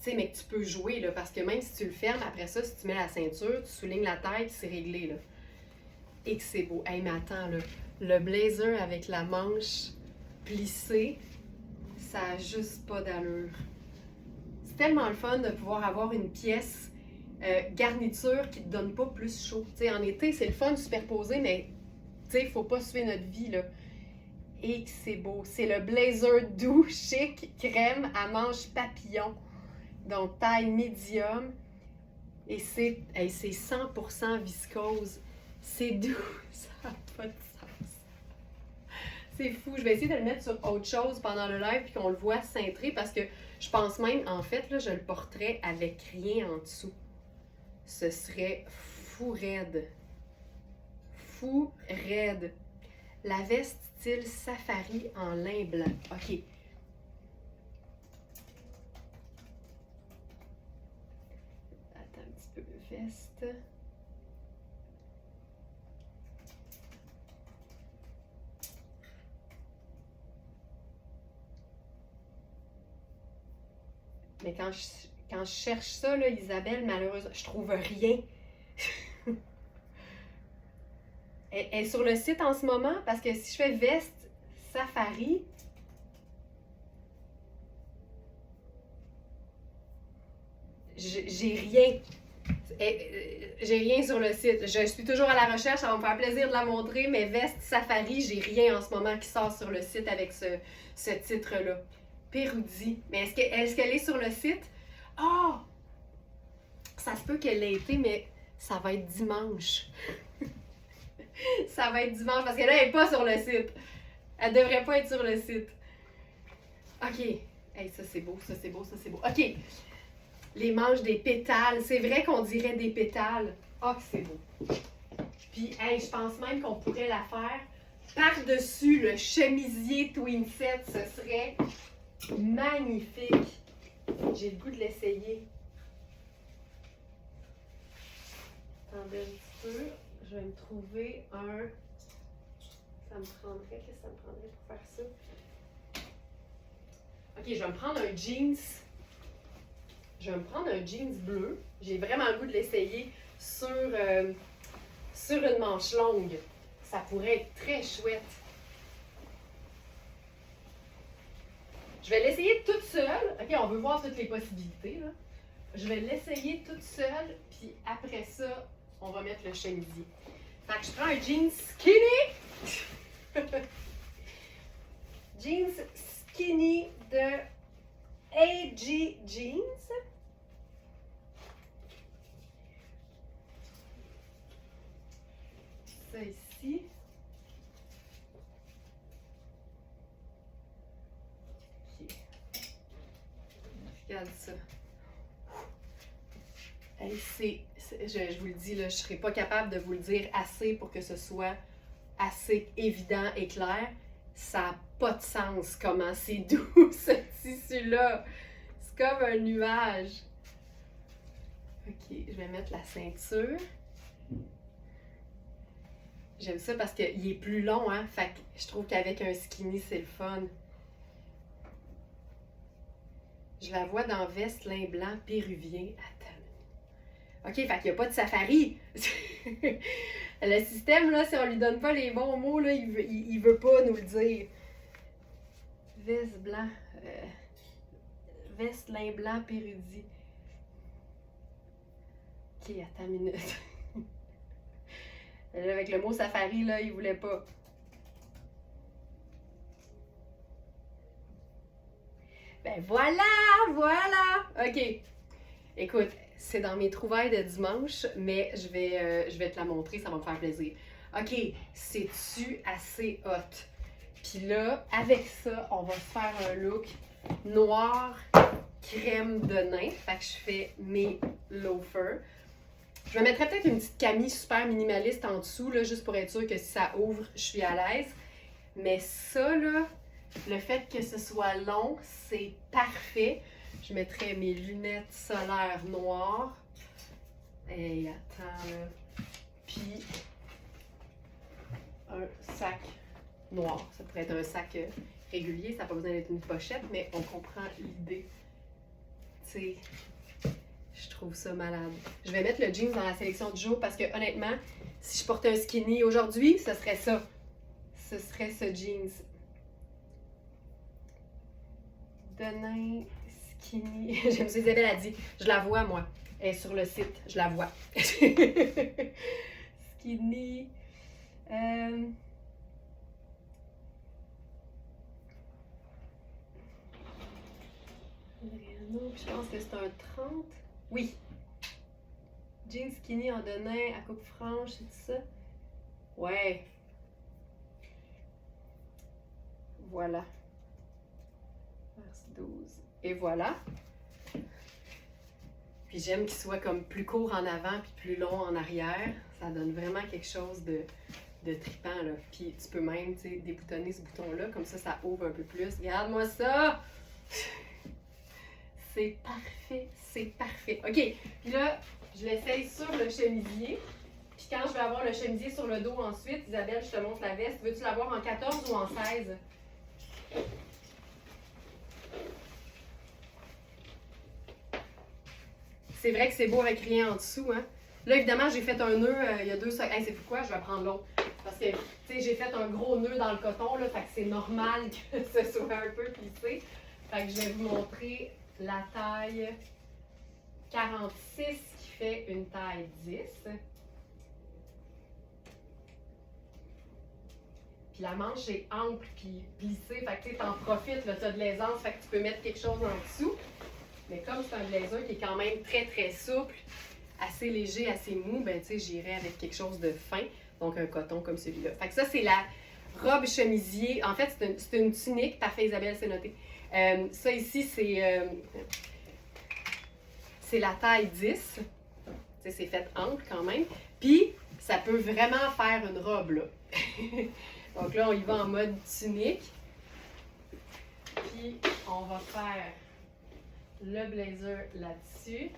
Tu sais, mais que tu peux jouer, là, parce que même si tu le fermes, après ça, si tu mets la ceinture, tu soulignes la taille, puis c'est réglé, là. Et que c'est beau. Hey, mais attends, là. Le blazer avec la manche plissée, ça n'a juste pas d'allure. C'est tellement le fun de pouvoir avoir une pièce garniture qui ne te donne pas plus chaud. Tu sais, en été, c'est le fun de superposer, mais tu sais, il ne faut pas suivre notre vie, là. Et que c'est beau. C'est le blazer doux, chic, crème à manches papillon. Donc, taille médium. Et c'est 100% viscose. C'est doux. Ça n'a pas de sens. C'est fou. Je vais essayer de le mettre sur autre chose pendant le live puis qu'on le voit cintrer parce que je pense même, en fait, là, je le porterais avec rien en dessous. Ce serait fou raide. Fou raide. La veste style safari en lin blanc. OK. Attends un petit peu. Veste. Mais quand je cherche ça, là, Isabelle, malheureusement, je trouve rien. Elle est sur le site en ce moment parce que si je fais veste safari, j'ai rien. J'ai rien sur le site. Je suis toujours à la recherche, ça va me faire plaisir de la montrer, mais veste safari, j'ai rien en ce moment qui sort sur le site avec ce titre-là. Péroudi. Mais est-ce qu'elle est sur le site? Ah! Oh! Ça se peut qu'elle ait été, mais ça va être dimanche. Ça va être dimanche parce que là, elle n'est pas sur le site. Elle devrait pas être sur le site. OK. Hey, ça c'est beau, ça c'est beau, ça c'est beau. OK. Les manches des pétales. C'est vrai qu'on dirait des pétales. Ah, que c'est beau. Puis, hey, je pense même qu'on pourrait la faire par-dessus le chemisier Twin Set. Ce serait magnifique. J'ai le goût de l'essayer. Attendez un petit peu. Je vais me trouver un... Ça me prendrait... Qu'est-ce que ça me prendrait pour faire ça? OK, je vais me prendre un jeans. Je vais me prendre un jeans bleu. J'ai vraiment le goût de l'essayer sur une manche longue. Ça pourrait être très chouette. Je vais l'essayer toute seule. OK, on veut voir toutes les possibilités, là. Je vais l'essayer toute seule, puis après ça, on va mettre le chemisier. Fait que je prends un jeans skinny. Jeans skinny de AG Jeans. Ça ici. Ok. Regarde ça. Hey, je vous le dis, là, je ne serai pas capable de vous le dire assez pour que ce soit assez évident et clair. Ça n'a pas de sens comment c'est doux, ce tissu-là. C'est comme un nuage. Ok, je vais mettre la ceinture. J'aime ça parce qu'il est plus long, hein? Fait que je trouve qu'avec un skinny, c'est le fun. Je la vois dans veste lin blanc péruvien. Attends. OK, fait qu'il n'y a pas de safari. Le système, là, si on lui donne pas les bons mots, là, il veut pas nous le dire. Veste blanc. Veste lin blanc péruvien. OK, attends une minute. Là, avec le mot safari, là, il voulait pas. Ben voilà, voilà. OK. Écoute, c'est dans mes trouvailles de dimanche, mais je vais te la montrer, ça va me faire plaisir. OK, c'est-tu assez hot? Puis là, avec ça, on va se faire un look noir crème de nain. Fait que je fais mes loafers. Je me mettrais peut-être une petite camille super minimaliste en dessous, là, juste pour être sûre que si ça ouvre, je suis à l'aise. Mais ça, là, le fait que ce soit long, c'est parfait. Je mettrais mes lunettes solaires noires. Et attends, là. Puis, un sac noir. Ça pourrait être un sac régulier, ça n'a pas besoin d'être une pochette, mais on comprend l'idée. Tu sais, je trouve ça malade. Je vais mettre le jeans dans la sélection du jour parce que honnêtement, si je portais un skinny aujourd'hui, ce serait ça. Ce serait ce jeans. De nain skinny. J'aime ça, Isabelle a dit. Je la vois, moi. Elle est sur le site. Je la vois. Skinny. Je pense que c'est un 30. Oui. Jeans skinny en denain à coupe franche, c'est ça? Ouais. Voilà. Merci 12. Et voilà. Puis j'aime qu'il soit comme plus court en avant puis plus long en arrière. Ça donne vraiment quelque chose de trippant, là. Puis tu peux même, tu sais, déboutonner ce bouton-là. Comme ça ouvre un peu plus. Regarde-moi ça! C'est parfait, c'est parfait. OK, puis là, je l'essaye sur le chemisier. Puis quand je vais avoir le chemisier sur le dos ensuite, Isabelle, je te montre la veste. Veux-tu l'avoir en 14 ou en 16? C'est vrai que c'est beau avec rien en dessous, hein? Là, évidemment, j'ai fait un nœud il y a 2 secondes. Hey, c'est pourquoi je vais prendre l'autre. Parce que, tu sais, j'ai fait un gros nœud dans le coton, là. Fait que c'est normal que ce soit un peu plissé. Fait que je vais vous montrer la taille 46 qui fait une taille 10. Puis la manche est ample puis plissée, fait que tu t'en profites, là, tu as de l'aisance, fait que tu peux mettre quelque chose en dessous. Mais comme c'est un blazer qui est quand même très très souple, assez léger, assez mou, ben tu sais, j'irais avec quelque chose de fin, donc un coton comme celui-là. Fait que ça, c'est la robe chemisier. En fait, c'est une tunique, parfait Isabelle, c'est noté. Ça ici, c'est la taille 10. C'est fait ample quand même. Puis, ça peut vraiment faire une robe, là. Donc là, on y va en mode tunique. Puis, on va faire le blazer là-dessus.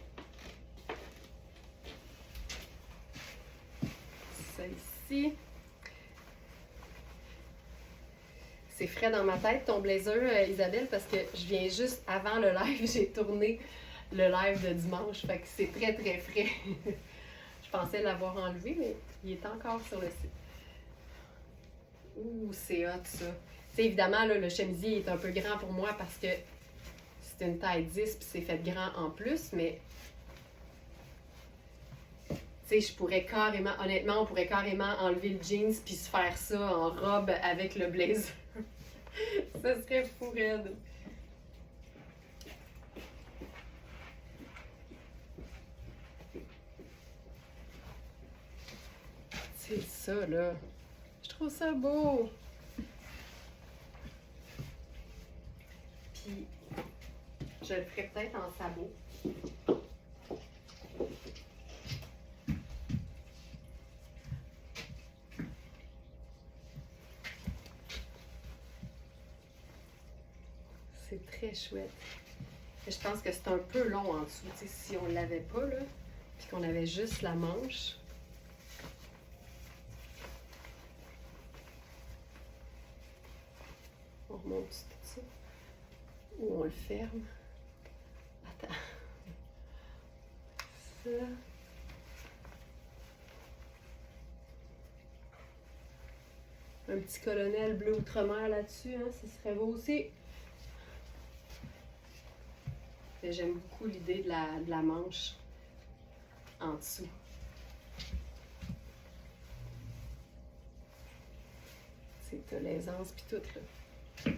Ça ici. C'est frais dans ma tête, ton blazer, Isabelle, parce que je viens juste avant le live, j'ai tourné le live de dimanche. Fait que c'est très, très frais. Je pensais l'avoir enlevé, mais il est encore sur le site. Ouh, c'est hot, ça. Tu sais, évidemment, là, le chemisier est un peu grand pour moi parce que c'est une taille 10 puis c'est fait grand en plus, mais Tu sais, je pourrais carrément, honnêtement, on pourrait carrément enlever le jeans puis se faire ça en robe avec le blazer. Ça serait fou raide. C'est ça, là. Je trouve ça beau. Puis, je le ferais peut-être en sabot. C'est très chouette. Mais je pense que c'est un peu long en dessous. Tu sais, si on ne l'avait pas, là, puis qu'on avait juste la manche. On remonte tout ça. Ou on le ferme. Attends. Ça. Un petit colonel bleu outre-mer là-dessus, hein, ce serait beau aussi. J'aime beaucoup l'idée de la manche en dessous. C'est l'aisance puis tout, là.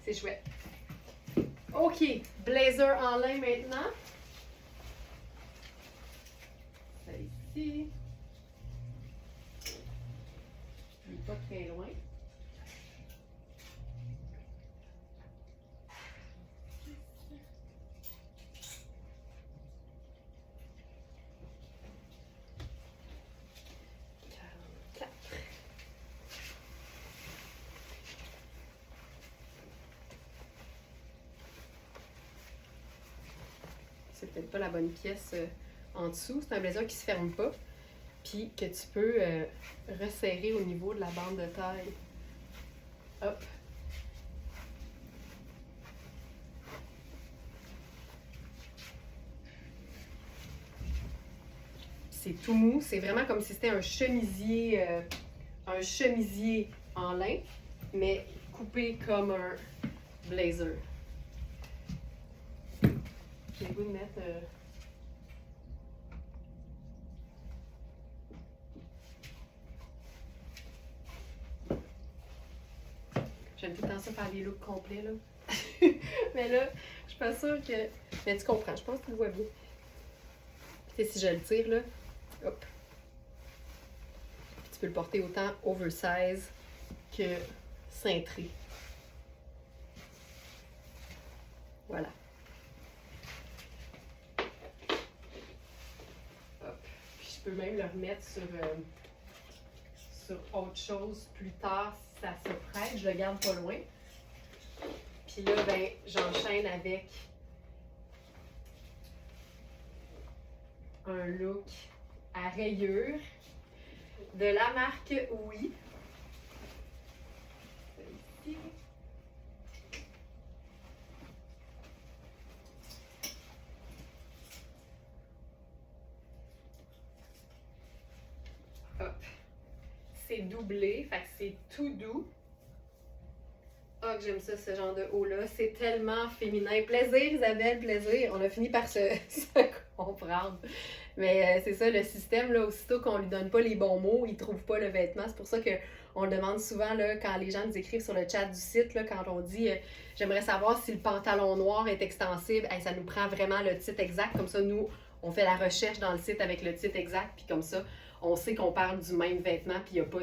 C'est chouette. OK, blazer en lin maintenant. Ça ici. Il n'est pas très loin. C'est peut-être pas la bonne pièce en dessous. C'est un blazer qui se ferme pas. Puis que tu peux resserrer au niveau de la bande de taille. Hop. C'est tout mou. C'est vraiment comme si c'était un chemisier en lin, mais coupé comme un blazer. J'ai le goût de mettre j'aime tout le temps ça faire des looks complets là. Mais là, je suis pas sûre que. Mais tu comprends, je pense que tu le vois bien. Tu sais, si je le tire là, hop. Tu peux le porter autant oversize que cintré. Voilà. Je peux même le remettre sur autre chose plus tard si ça se prête. Je le garde pas loin. Puis là, ben, j'enchaîne avec un look à rayures de la marque Oui. Ici. Hop. C'est doublé, fait que c'est tout doux. Oh, que j'aime ça, ce genre de haut-là. C'est tellement féminin. Plaisir, Isabelle, plaisir. On a fini par se comprendre. Mais c'est ça, le système, là, aussitôt qu'on lui donne pas les bons mots, il trouve pas le vêtement. C'est pour ça qu'on le demande souvent, là, quand les gens nous écrivent sur le chat du site, là, quand on dit j'aimerais savoir si le pantalon noir est extensible, ça nous prend vraiment le titre exact. Comme ça, nous, on fait la recherche dans le site avec le titre exact, puis comme ça, on sait qu'on parle du même vêtement, puis il n'y a pas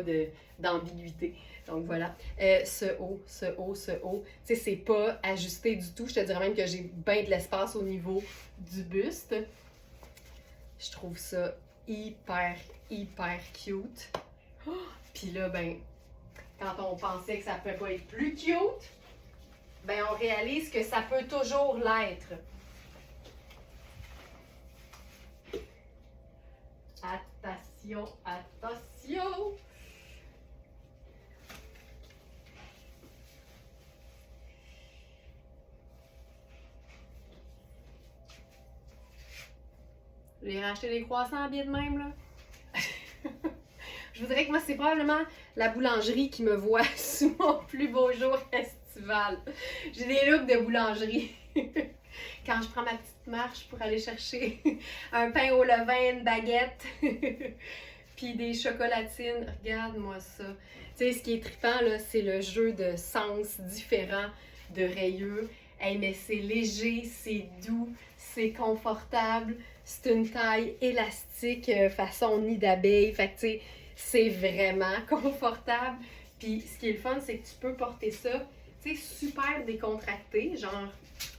d'ambiguïté. Donc voilà. Ce haut. Tu sais, c'est pas ajusté du tout. Je te dirais même que j'ai bien de l'espace au niveau du buste. Je trouve ça hyper cute. Oh! Puis là, ben, quand on pensait que ça peut pas être plus cute, ben on réalise que ça peut toujours l'être. Attention, attention! J'ai racheté des croissants à billet de même, là. Je voudrais que moi, c'est probablement la boulangerie qui me voit sous mon plus beau jour estival. J'ai des looks de boulangerie. Quand je prends ma petite marche pour aller chercher un pain au levain, une baguette, puis des chocolatines, regarde-moi ça. Tu sais, ce qui est trippant, là, c'est le jeu de sens différents de rayures. Hey, mais c'est léger, c'est doux, c'est confortable, c'est une taille élastique façon nid d'abeille. Fait que tu sais, c'est vraiment confortable. Puis ce qui est le fun, c'est que tu peux porter ça, tu sais, super décontracté, genre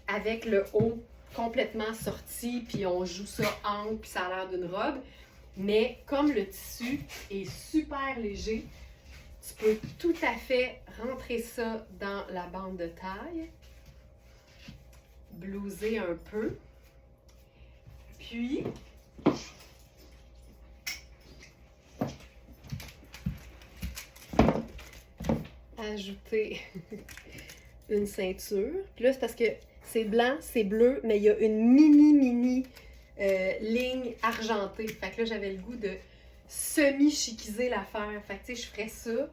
avec le haut complètement sorti, puis on joue ça ample, puis ça a l'air d'une robe. Mais comme le tissu est super léger, tu peux tout à fait rentrer ça dans la bande de taille, blouser un peu, puis ajouter une ceinture. Puis là, c'est parce que c'est blanc, c'est bleu, mais il y a une mini ligne argentée. Fait que là, j'avais le goût de semi-chiquiser l'affaire. Fait que tu sais, je ferais ça.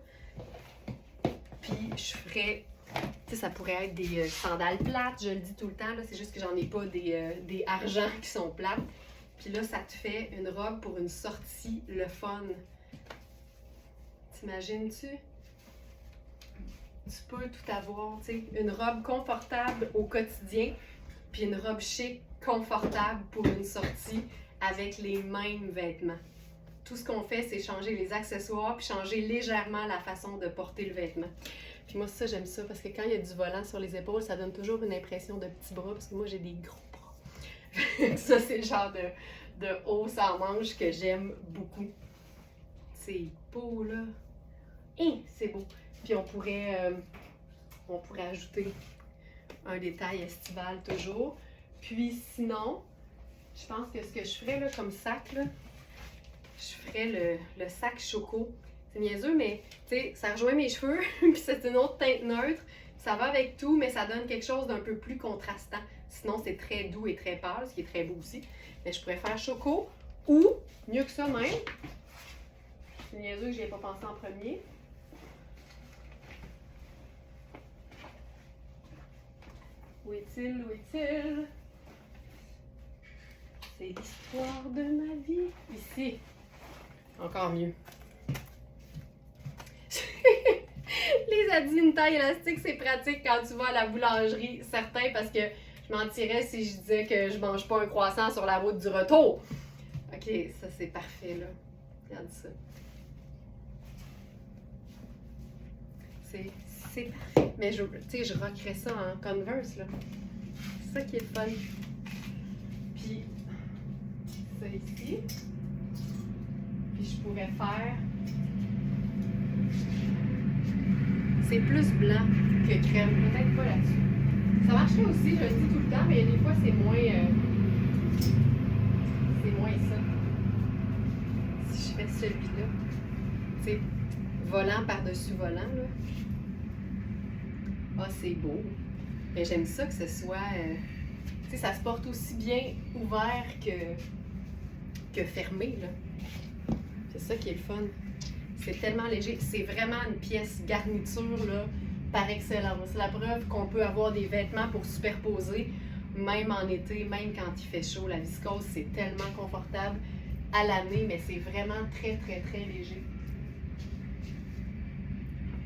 Puis je ferais, tu sais, ça pourrait être des sandales plates, je le dis tout le temps, là, c'est juste que j'en ai pas des argents qui sont plates. Puis là, ça te fait une robe pour une sortie, le fun. T'imagines-tu? Tu peux tout avoir, tu sais, une robe confortable au quotidien, puis une robe chic, confortable pour une sortie avec les mêmes vêtements. Tout ce qu'on fait, c'est changer les accessoires puis changer légèrement la façon de porter le vêtement. Puis moi, ça, j'aime ça parce que quand il y a du volant sur les épaules, ça donne toujours une impression de petits bras parce que moi, j'ai des gros bras. Ça, c'est le genre de haut sans manche que j'aime beaucoup. C'est beau, là. Hein, c'est beau. Puis on pourrait ajouter un détail estival toujours. Puis sinon, je pense que ce que je ferais là, comme sac, là, je ferais le sac choco. C'est niaiseux, mais tu sais, ça rejoint mes cheveux, puis c'est une autre teinte neutre. Ça va avec tout, mais ça donne quelque chose d'un peu plus contrastant. Sinon, c'est très doux et très pâle, ce qui est très beau aussi. Mais je pourrais faire choco ou, mieux que ça même, c'est niaiseux que je n'y ai pas pensé en premier. Où est-il? Où est-il? C'est l'histoire de ma vie. Ici. Encore mieux. Les habits une taille élastique, c'est pratique quand tu vas à la boulangerie, certain, parce que je mentirais si je disais que je mange pas un croissant sur la route du retour. Ok, ça c'est parfait là. Regarde ça. C'est parfait. Mais tu sais, je rockerais ça en Converse là. C'est ça qui est fun. Puis ça ici. Puis je pourrais faire. C'est plus blanc que crème, peut-être pas là-dessus. Ça marcherait aussi, je le dis tout le temps, mais des fois c'est moins ça. Si je fais celui-là, tu sais, volant par-dessus volant, là. Ah, c'est beau. Mais j'aime ça que ce soit, tu sais, ça se porte aussi bien ouvert que fermé, là. C'est ça qui est le fun. C'est tellement léger. C'est vraiment une pièce garniture là, par excellence. C'est la preuve qu'on peut avoir des vêtements pour superposer, même en été, même quand il fait chaud. La viscose, c'est tellement confortable à l'année, mais c'est vraiment très, très, très léger.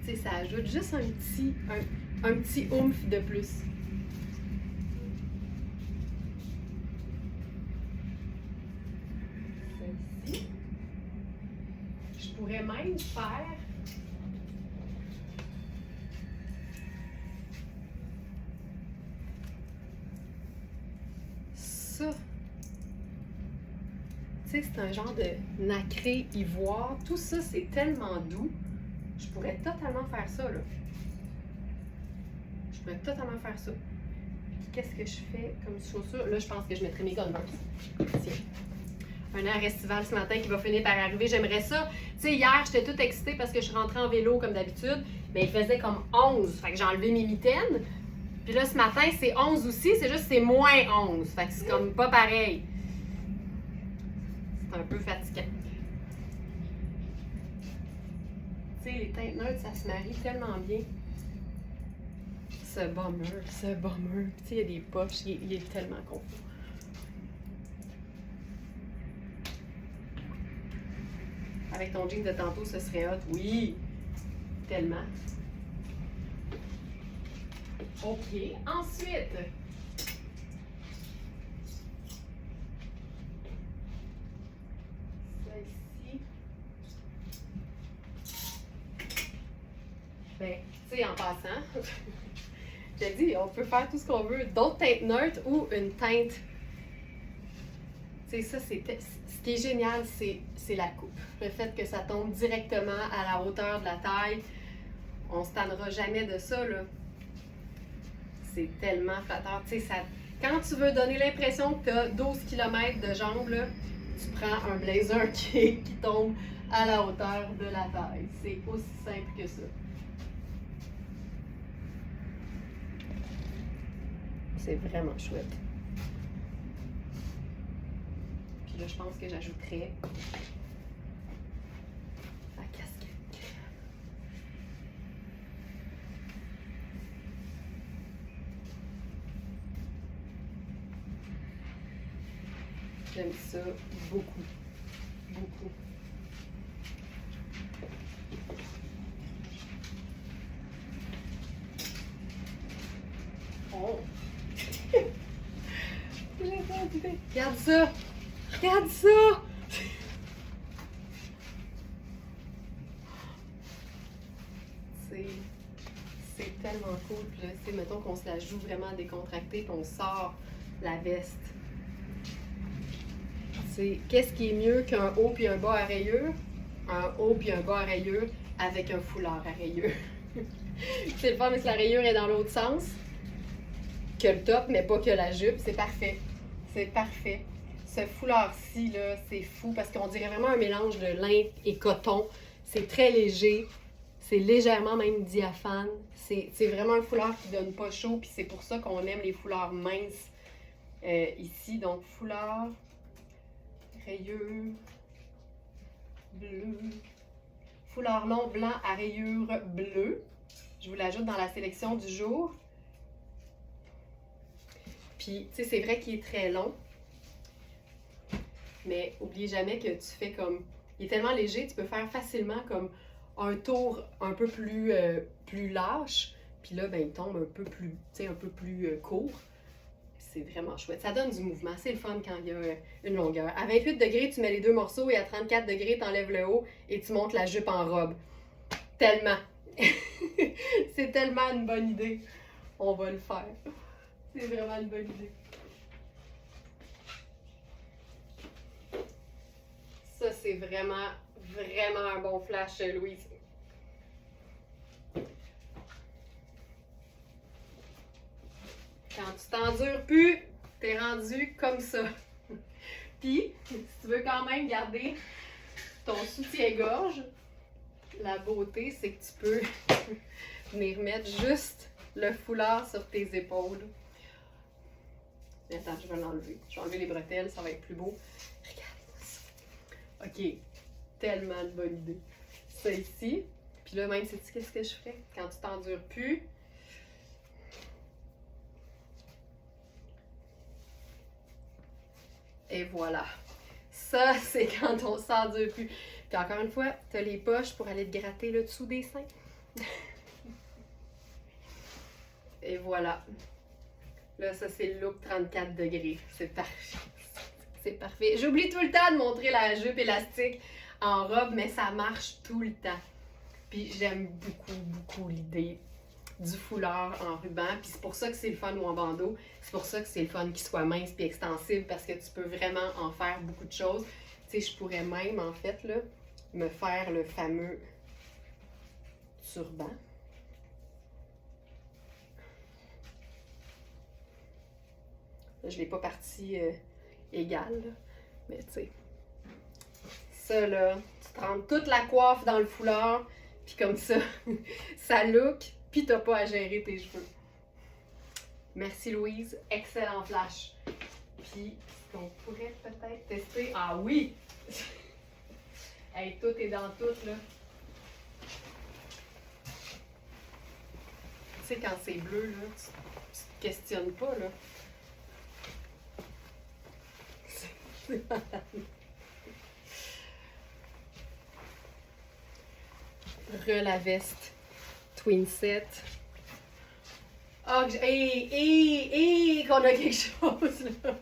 Tu sais, ça ajoute juste un petit oomph de plus. Celle-ci. Je pourrais même faire ça. Tu sais, c'est un genre de nacré ivoire. Tout ça, c'est tellement doux. Je pourrais totalement faire ça, là. Je pourrais totalement faire ça. Qu'est-ce que je fais comme chaussure? Là, je pense que je mettrais mes Converse. Tiens. Un air estival ce matin qui va finir par arriver. J'aimerais ça. Tu sais, hier, j'étais toute excitée parce que je suis rentrée en vélo comme d'habitude. Mais il faisait comme 11. Fait que j'ai enlevé mes mitaines. Puis là, ce matin, c'est 11 aussi. C'est juste c'est moins 11. Fait que c'est comme pas pareil. C'est un peu fatigant. Tu sais, les teintes neutres, ça se marie tellement bien. ce bomber. Tu sais, il y a des poches, il est tellement confort. Avec ton jean de tantôt, ce serait hot. Oui, tellement. OK. Ensuite, ça ici. Ben, tu sais, en passant, je te dis, on peut faire tout ce qu'on veut. D'autres teintes neutres ou une teinte. Tu sais, ça, ce qui est génial, c'est la coupe. Le fait que ça tombe directement à la hauteur de la taille. On ne se tannera jamais de ça, là. C'est tellement flatteur. Tu sais, quand tu veux donner l'impression que tu as 12 km de jambes, là, tu prends un blazer qui tombe à la hauteur de la taille. C'est aussi simple que ça. C'est vraiment chouette. Puis là, je pense que j'ajouterais la casquette. J'aime ça beaucoup. Beaucoup. Oh! Regarde ça! Regarde ça! C'est tellement cool. Puis là, tu sais, mettons qu'on se la joue vraiment décontractée, puis on sort la veste. Qu'est-ce qui est mieux qu'un haut puis un bas à rayures? Un haut puis un bas à rayures avec un foulard à rayures. C'est le fun, mais si la rayure est dans l'autre sens que le top, mais pas que la jupe, c'est parfait. C'est parfait. Ce foulard-ci, là, c'est fou parce qu'on dirait vraiment un mélange de lin et coton. C'est très léger. C'est légèrement même diaphane. C'est vraiment un foulard qui donne pas chaud, puis c'est pour ça qu'on aime les foulards minces ici. Donc, foulard, rayure, bleu, foulard long blanc à rayures bleues. Je vous l'ajoute dans la sélection du jour. Puis, tu sais, c'est vrai qu'il est très long. Mais n'oubliez jamais que tu fais comme... Il est tellement léger, tu peux faire facilement comme un tour un peu plus lâche. Puis là, ben, il tombe un peu plus, tu sais, un peu plus court. C'est vraiment chouette. Ça donne du mouvement. C'est le fun quand il y a une longueur. À 28 degrés, tu mets les deux morceaux et à 34 degrés, tu enlèves le haut et tu montes la jupe en robe. Tellement. C'est tellement une bonne idée. On va le faire. C'est vraiment une bonne idée. Ça, c'est vraiment, vraiment un bon flash, Louise. Quand tu t'endures plus, t'es rendu comme ça. Puis, si tu veux quand même garder ton soutien-gorge, la beauté, c'est que tu peux venir mettre juste le foulard sur tes épaules. Attends, je vais l'enlever. Je vais enlever les bretelles, ça va être plus beau. Regardez-moi ça. OK. Tellement de bonne idée. Ça ici. Puis là, même, sais-tu qu'est-ce que je fais? Quand tu t'endures plus, et voilà. Ça, c'est quand on s'endure plus. Puis encore une fois, tu as les poches pour aller te gratter le dessous des seins. Et voilà. Là, ça, c'est le look 34 degrés. C'est parfait. C'est parfait. J'oublie tout le temps de montrer la jupe élastique en robe, mais ça marche tout le temps. Puis j'aime beaucoup, beaucoup l'idée du foulard en ruban. Puis c'est pour ça que c'est le fun ou en bandeau. C'est pour ça que c'est le fun qu'il soit mince puis extensible parce que tu peux vraiment en faire beaucoup de choses. Tu sais, je pourrais même, en fait, là, me faire le fameux turban. Là, je ne l'ai pas parti égal, là. Mais tu sais, ça là, tu te rentres toute la coiffe dans le foulard, puis comme ça, ça look, puis t'as pas à gérer tes cheveux. Merci Louise, excellent flash. Puis, ce qu'on pourrait peut-être tester, ah oui! Hey, tout est dans tout, là. Tu sais, quand c'est bleu, là, tu te questionnes pas, là. La veste. Twin set. Ah, qu'on a quelque chose, là.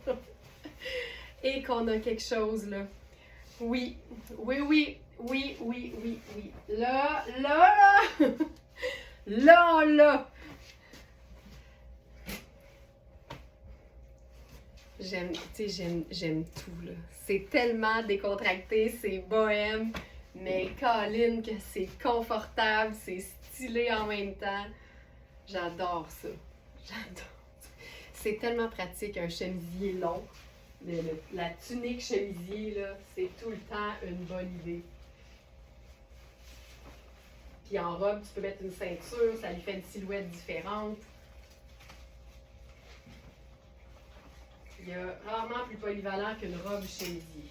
Et qu'on a quelque chose, là. Oui, oui, oui, oui, oui, oui, oui. Là. Là. J'aime tout, là. C'est tellement décontracté, c'est bohème, mais Colin, que c'est confortable, c'est stylé en même temps. J'adore ça. J'adore. C'est tellement pratique, un chemisier long. La tunique chemisier, là, c'est tout le temps une bonne idée. Puis en robe, tu peux mettre une ceinture, ça lui fait une silhouette différente. Il y a rarement plus polyvalent qu'une robe chemisier.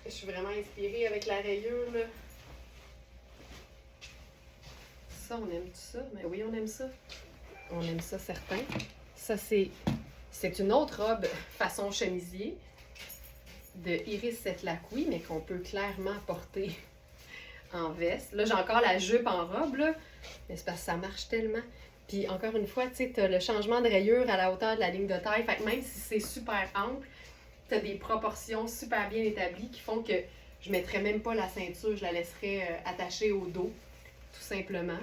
Je suis vraiment inspirée avec la rayure, là. Ça, on aime ça? Mais oui, on aime ça. On aime ça, certain. Ça, c'est une autre robe façon chemisier de Iris Setlakoui, mais qu'on peut clairement porter en veste. Là, j'ai encore la jupe en robe, là, mais c'est parce que ça marche tellement. Puis, encore une fois, tu sais, t'as le changement de rayure à la hauteur de la ligne de taille. Fait que même si c'est super ample, t'as des proportions super bien établies qui font que je ne mettrais même pas la ceinture, je la laisserais attachée au dos, tout simplement.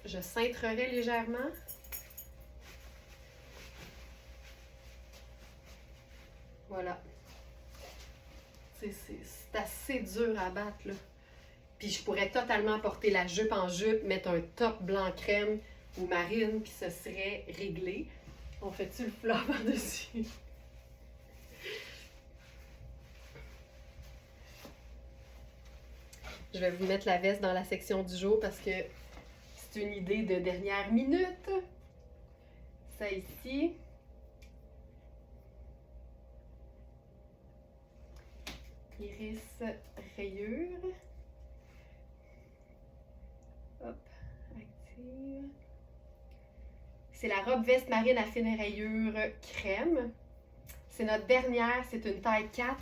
Je cintrerais légèrement. Voilà. C'est assez dur à battre, là. Puis je pourrais totalement porter la jupe en jupe, mettre un top blanc crème ou marine, puis ce serait réglé. On fait-tu le fleur par-dessus? Je vais vous mettre la veste dans la section du jour parce que c'est une idée de dernière minute. Ça ici. Iris rayure. Hop, active. C'est la robe veste marine à fine rayure crème. C'est notre dernière, c'est une taille 4,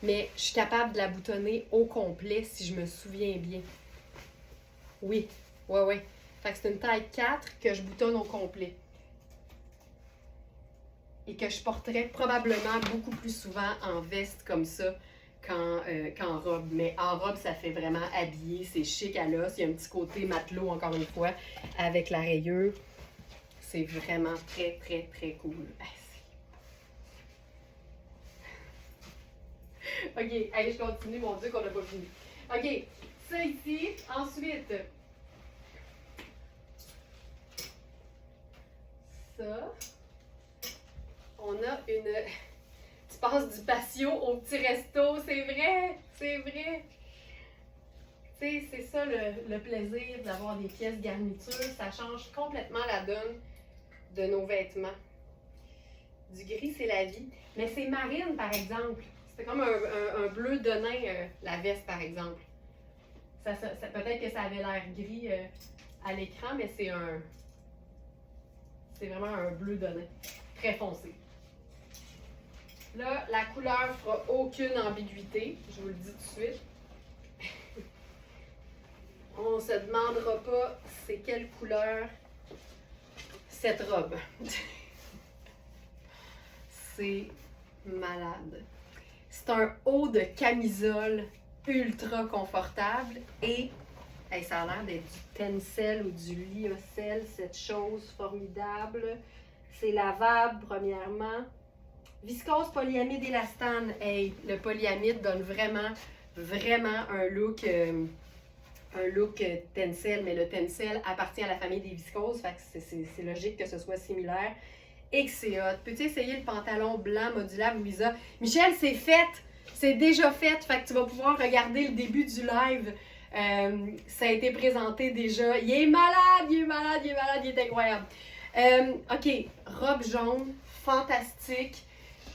mais je suis capable de la boutonner au complet si je me souviens bien. Oui, ouais. Fait que c'est une taille 4 que je boutonne au complet. Et que je porterais probablement beaucoup plus souvent en veste comme ça qu'en robe. Mais en robe, ça fait vraiment habillé, c'est chic à l'os. Il y a un petit côté matelot, encore une fois, avec la rayure. C'est vraiment très, très, très cool. OK, allez, je continue, mon Dieu, qu'on n'a pas fini. OK, ça ici. Ensuite, ça. On a une... Tu passes du patio au petit resto, c'est vrai, c'est vrai. Tu sais, c'est ça le plaisir d'avoir des pièces garnitures. Ça change complètement la donne de nos vêtements. Du gris, c'est la vie. Mais c'est marine, par exemple. C'est comme un bleu de nain, la veste, par exemple. Peut-être que ça avait l'air gris à l'écran, mais c'est vraiment un bleu de nain. Très foncé. Là, la couleur fera aucune ambiguïté. Je vous le dis tout de suite. On ne se demandera pas c'est quelle couleur cette robe. C'est malade. C'est un haut de camisole ultra confortable et ça a l'air d'être du tencel ou du lyocell, cette chose formidable. C'est lavable, premièrement. Viscose, polyamide, élastane. Hey, le polyamide donne vraiment un look tencel, mais le tencel appartient à la famille des viscoses, fait que c'est logique que ce soit similaire. Et que c'est hot. Peux-tu essayer le pantalon blanc modulable, Louisa? Michel, c'est fait! C'est déjà fait, fait que tu vas pouvoir regarder le début du live. Ça a été présenté déjà. Il est malade, il est incroyable. OK, robe jaune, fantastique.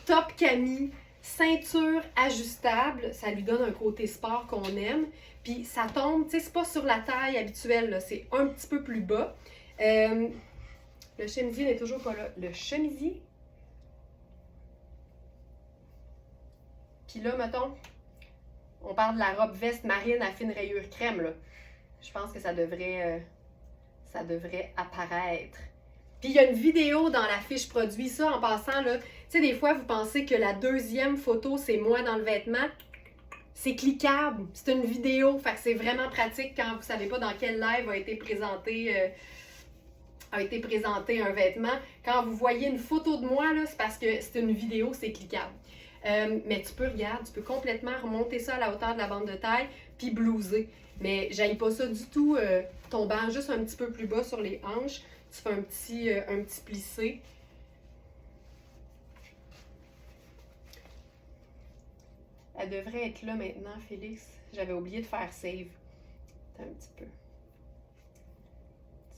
top cami, ceinture ajustable, ça lui donne un côté sport qu'on aime. Puis ça tombe, tu sais, c'est pas sur la taille habituelle, là, c'est un petit peu plus bas. Le chemisier n'est toujours pas là. Le chemisier. Puis là, mettons, on parle de la robe veste marine à fine rayure crème, là. Je pense que ça devrait apparaître. Puis il y a une vidéo dans la fiche produit, ça en passant, là. Tu sais, des fois, vous pensez que la deuxième photo, c'est moi dans le vêtement. C'est cliquable, c'est une vidéo, fait que c'est vraiment pratique quand vous ne savez pas dans quel live a été présenté un vêtement. Quand vous voyez une photo de moi, là, c'est parce que c'est une vidéo, c'est cliquable. Mais tu peux complètement remonter ça à la hauteur de la bande de taille, puis blouser. Mais j'aille pas ça du tout, tombant juste un petit peu plus bas sur les hanches. Tu fais un petit plissé. Elle devrait être là maintenant, Félix. J'avais oublié de faire save. Attends un petit peu.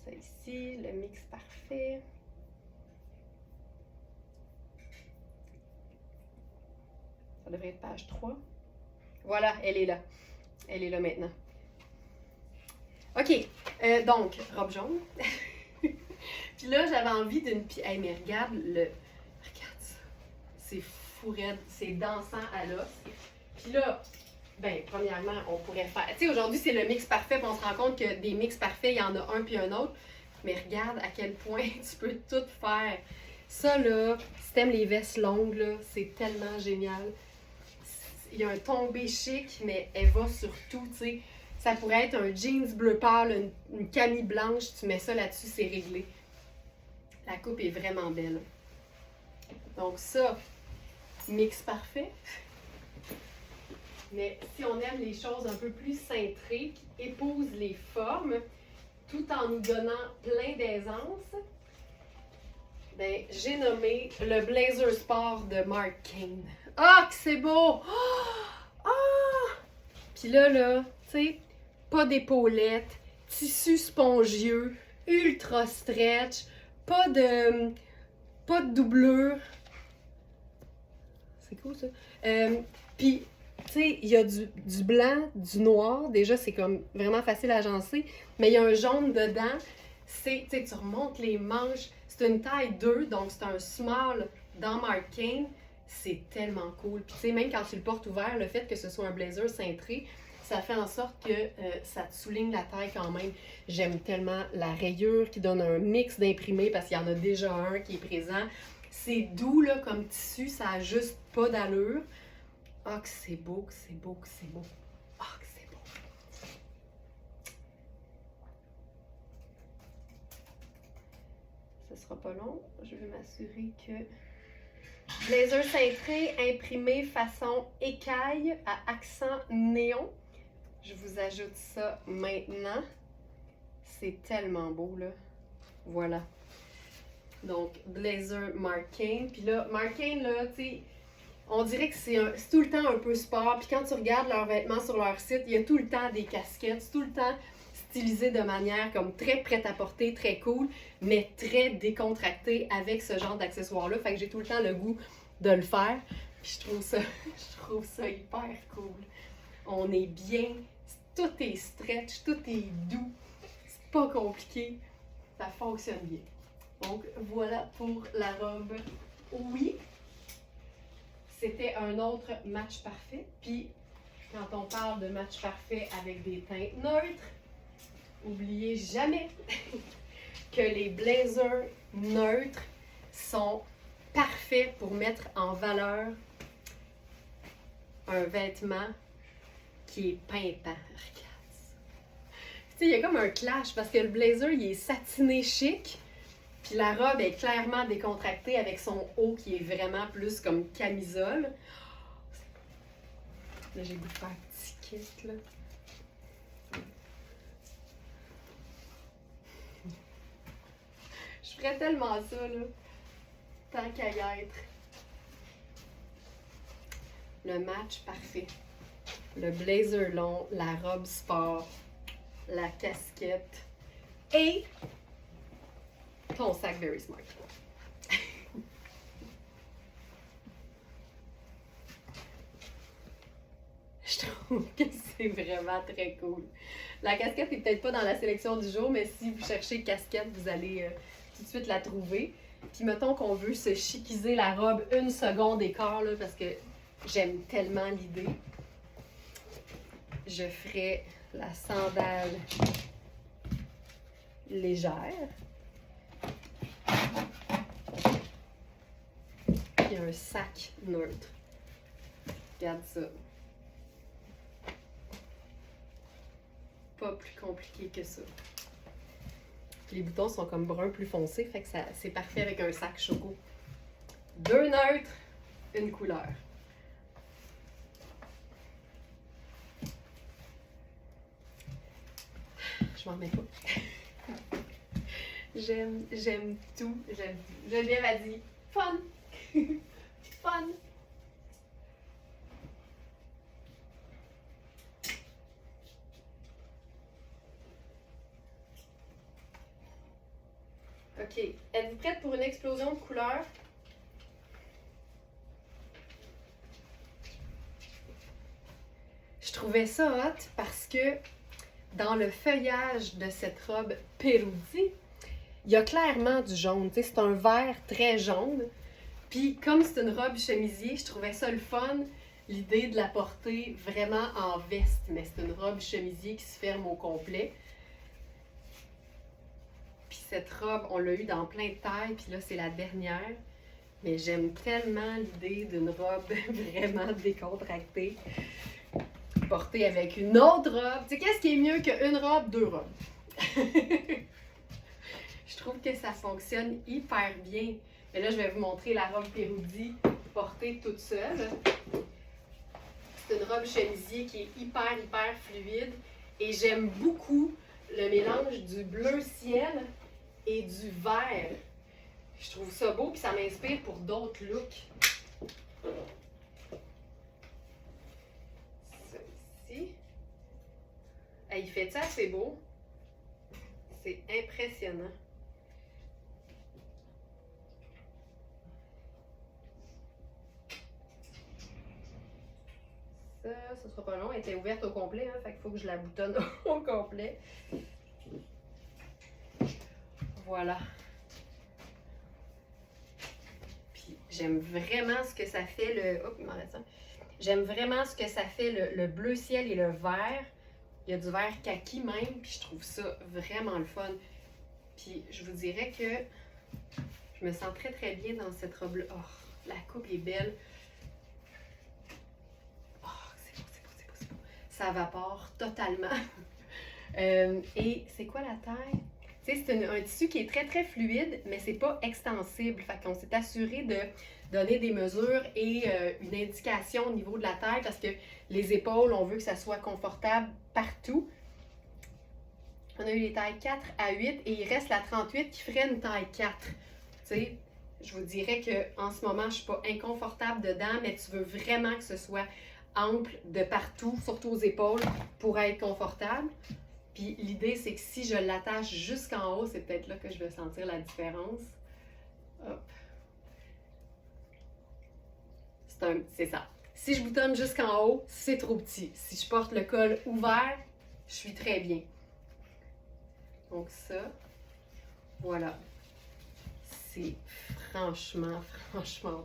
Ça ici, le mix parfait. Ça devrait être page 3. Voilà, elle est là. Elle est là maintenant. OK, donc, robe jaune. Puis là, j'avais envie d'une... Hey, mais regarde ça. C'est fou raide, c'est dansant à l'os. Puis là, ben, premièrement, on pourrait faire... Tu sais, aujourd'hui, c'est le mix parfait, puis on se rend compte que des mix parfaits, il y en a un puis un autre. Mais regarde à quel point tu peux tout faire. Ça, là, si t'aimes les vestes longues, là, c'est tellement génial. Il y a un tombé chic, mais elle va sur tout, tu sais. Ça pourrait être un jeans bleu pâle, une camie blanche, tu mets ça là-dessus, c'est réglé. La coupe est vraiment belle. Donc ça, mix parfait. Mais si on aime les choses un peu plus cintrées, qui épousent les formes, tout en nous donnant plein d'aisance, ben, j'ai nommé le Blazer Sport de Mark Kane. Ah, que c'est beau! Ah! Puis là, tu sais, pas d'épaulettes, tissu spongieux, ultra stretch, pas de doublure. C'est cool ça. Puis, tu sais, il y a du blanc, du noir. Déjà, c'est comme vraiment facile à agencer. Mais il y a un jaune dedans. Tu sais, tu remontes les manches. C'est une taille 2, donc c'est un small dans Mark Kane. C'est tellement cool. Puis, tu sais, même quand tu le portes ouvert, le fait que ce soit un blazer cintré, ça fait en sorte que ça te souligne la taille quand même. J'aime tellement la rayure qui donne un mix d'imprimés parce qu'il y en a déjà un qui est présent. C'est doux là, comme tissu, ça n'a juste pas d'allure. Ah, que c'est beau, que c'est beau, que c'est beau. Ah, que c'est beau. Ce sera pas long. Je vais m'assurer que... Blazer cintré imprimé façon écaille à accent néon. Je vous ajoute ça maintenant. C'est tellement beau, là. Voilà. Donc, blazer Mark Kane. Puis là, Mark Kane, là, tu sais, on dirait que c'est tout le temps un peu sport. Puis quand tu regardes leurs vêtements sur leur site, il y a tout le temps des casquettes. C'est tout le temps stylisé de manière comme très prête à porter, très cool, mais très décontracté avec ce genre d'accessoires-là. Fait que j'ai tout le temps le goût de le faire. Puis je trouve ça hyper cool. On est bien, tout est stretch, tout est doux, c'est pas compliqué, ça fonctionne bien. Donc voilà pour la robe. Oui, c'était un autre match parfait. Puis quand on parle de match parfait avec des teintes neutres, n'oubliez jamais que les blazers neutres sont parfaits pour mettre en valeur un vêtement qui est pimpant. Regarde ça. Tu sais, il y a comme un clash parce que le blazer, il est satiné chic, puis la robe est clairement décontractée avec son haut qui est vraiment plus comme camisole. Là, j'ai le goût de faire un petit kit, là. Je ferais tellement ça, là. Tant qu'à y être. Le match parfait. Le blazer long, la robe sport, la casquette et ton sac Very Smart. trouve que c'est vraiment très cool. La casquette n'est peut-être pas dans la sélection du jour, mais si vous cherchez casquette, vous allez tout de suite la trouver. Puis mettons qu'on veut se chiquiser la robe une seconde et quart, là, parce que j'aime tellement l'idée. Je ferai la sandale légère. Puis un sac neutre. Regarde ça. Pas plus compliqué que ça. Les boutons sont comme brun plus foncé, fait que c'est parfait avec un sac choco. 2 neutres, une couleur. Je m'en remets pas. J'aime tout. Geneviève a dit fun. Fun. OK. Êtes-vous prête pour une explosion de couleurs? Je trouvais ça hot parce que dans le feuillage de cette robe Peroudi, il y a clairement du jaune. C'est un vert très jaune. Puis comme c'est une robe chemisier, je trouvais ça le fun, l'idée de la porter vraiment en veste. Mais c'est une robe chemisier qui se ferme au complet. Puis cette robe, on l'a eu dans plein de tailles, puis là, c'est la dernière. Mais j'aime tellement l'idée d'une robe vraiment décontractée, portée avec une autre robe. Tu sais, qu'est-ce qui est mieux qu'une robe, 2 robes? Je trouve que ça fonctionne hyper bien. Mais là, je vais vous montrer la robe Peroudi portée toute seule. C'est une robe chemisier qui est hyper fluide. Et j'aime beaucoup le mélange du bleu ciel et du vert. Je trouve ça beau, puis ça m'inspire pour d'autres looks. Ceci. Il fait ça assez beau. C'est impressionnant. Ça sera pas long. Elle était ouverte au complet, hein, fait qu'il faut que je la boutonne au complet. Voilà. Puis j'aime vraiment ce que ça fait le. Oh, il m'en reste un. J'aime vraiment ce que ça fait le bleu ciel et le vert. Il y a du vert kaki même, puis je trouve ça vraiment le fun. Puis je vous dirais que je me sens très bien dans cette robe-là. Oh, la coupe est belle. C'est beau. Ça evapore totalement. Et c'est quoi la taille? Tu sais, c'est un tissu qui est très fluide, mais c'est pas extensible. Fait qu'on s'est assuré de donner des mesures et une indication au niveau de la taille parce que les épaules, on veut que ça soit confortable partout. On a eu les tailles 4 à 8 et il reste la 38 qui ferait une taille 4. Tu sais, je vous dirais qu'en ce moment, je ne suis pas inconfortable dedans, mais tu veux vraiment que ce soit ample de partout, surtout aux épaules, pour être confortable. Puis l'idée, c'est que si je l'attache jusqu'en haut, c'est peut-être là que je vais sentir la différence. Hop. C'est ça. Si je boutonne jusqu'en haut, c'est trop petit. Si je porte le col ouvert, je suis très bien. Donc ça, voilà. C'est franchement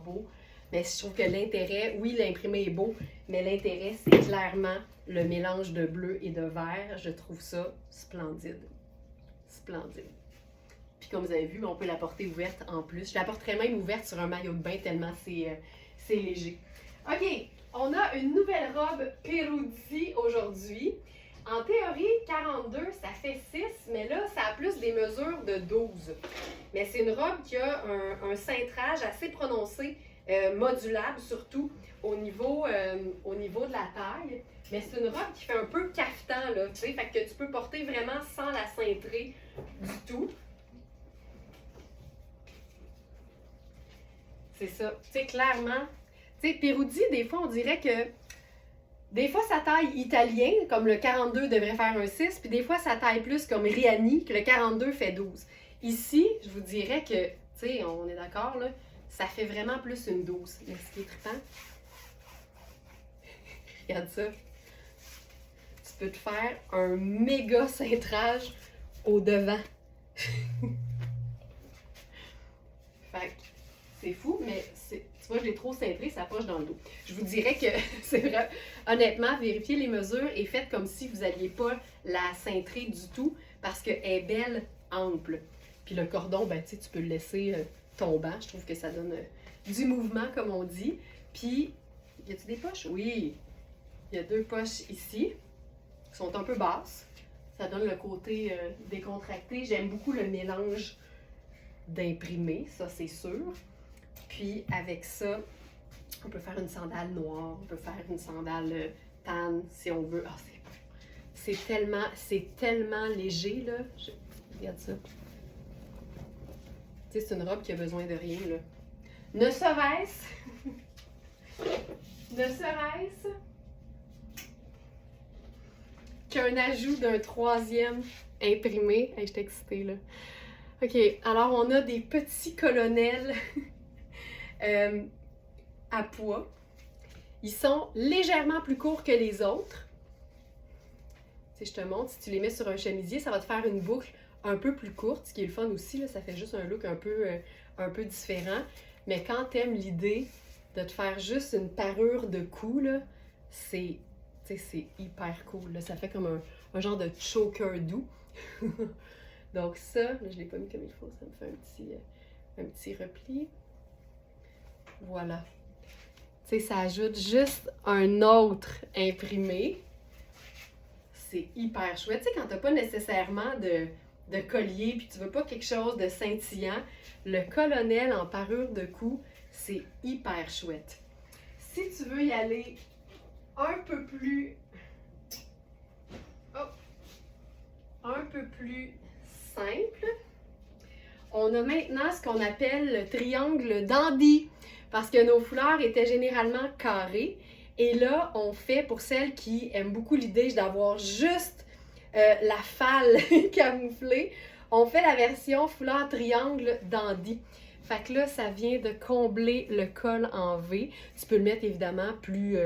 beau. Mais je trouve que l'intérêt, oui, l'imprimé est beau, mais l'intérêt, c'est clairement le mélange de bleu et de vert. Je trouve ça splendide. Splendide. Puis comme vous avez vu, on peut la porter ouverte en plus. Je la porterais même ouverte sur un maillot de bain tellement c'est léger. OK, on a une nouvelle robe Peroudi aujourd'hui. En théorie, 42, ça fait 6, mais là, ça a plus des mesures de 12. Mais c'est une robe qui a un cintrage assez prononcé, modulable surtout au niveau de la taille. Mais c'est une robe qui fait un peu cafetan, là, tu sais, fait que tu peux porter vraiment sans la cintrer du tout. C'est ça. Tu sais, clairement, tu sais, Peroudi, des fois, on dirait que des fois, ça taille italien, comme le 42 devrait faire un 6, puis des fois, ça taille plus comme Riani, que le 42 fait 12. Ici, je vous dirais que, tu sais, on est d'accord, là, ça fait vraiment plus une 12. Mais ce qui est trippant, regarde ça. peux te faire un méga cintrage au devant. Fait que c'est fou, mais tu vois, je l'ai trop cintré, ça poche dans le dos. Je vous dirais que c'est vrai. Honnêtement, vérifiez les mesures et faites comme si vous n'alliez pas la cintrer du tout parce qu'elle est belle, ample. Puis le cordon, ben, tu peux le laisser tombant. Je trouve que ça donne du mouvement, comme on dit. Puis, y a-t-il des poches? Oui. Il y a 2 poches ici qui sont un peu basses. Ça donne le côté décontracté. J'aime beaucoup le mélange d'imprimé, ça c'est sûr. Puis avec ça, on peut faire une sandale noire, on peut faire une sandale tan si on veut. Ah, c'est tellement léger là. Regarde ça. Tu sais, c'est une robe qui a besoin de rien là. Ne serait-ce qu'un ajout d'un 3e imprimé. Hey, je suis excitée là. OK, alors on a des petits colonels à pois. Ils sont légèrement plus courts que les autres. Tu sais, je te montre, si tu les mets sur un chemisier, ça va te faire une boucle un peu plus courte, ce qui est le fun aussi, là, ça fait juste un look un peu différent. Mais quand tu aimes l'idée de te faire juste une parure de cou, là, c'est hyper cool. Là. Ça fait comme un genre de choker doux. Donc ça, là, je ne l'ai pas mis comme il faut, ça me fait un petit repli. Voilà. Tu sais, ça ajoute juste un autre imprimé. C'est hyper chouette. Tu sais, quand tu n'as pas nécessairement de collier puis tu veux pas quelque chose de scintillant, le colonel en parure de cou, c'est hyper chouette. Si tu veux y aller un peu plus... un peu plus simple, on a maintenant ce qu'on appelle le triangle dandy, parce que nos foulards étaient généralement carrés. Et là, on fait, pour celles qui aiment beaucoup l'idée d'avoir juste la falle camouflée, on fait la version foulard triangle dandy. Fait que là, ça vient de combler le col en V. Tu peux le mettre évidemment plus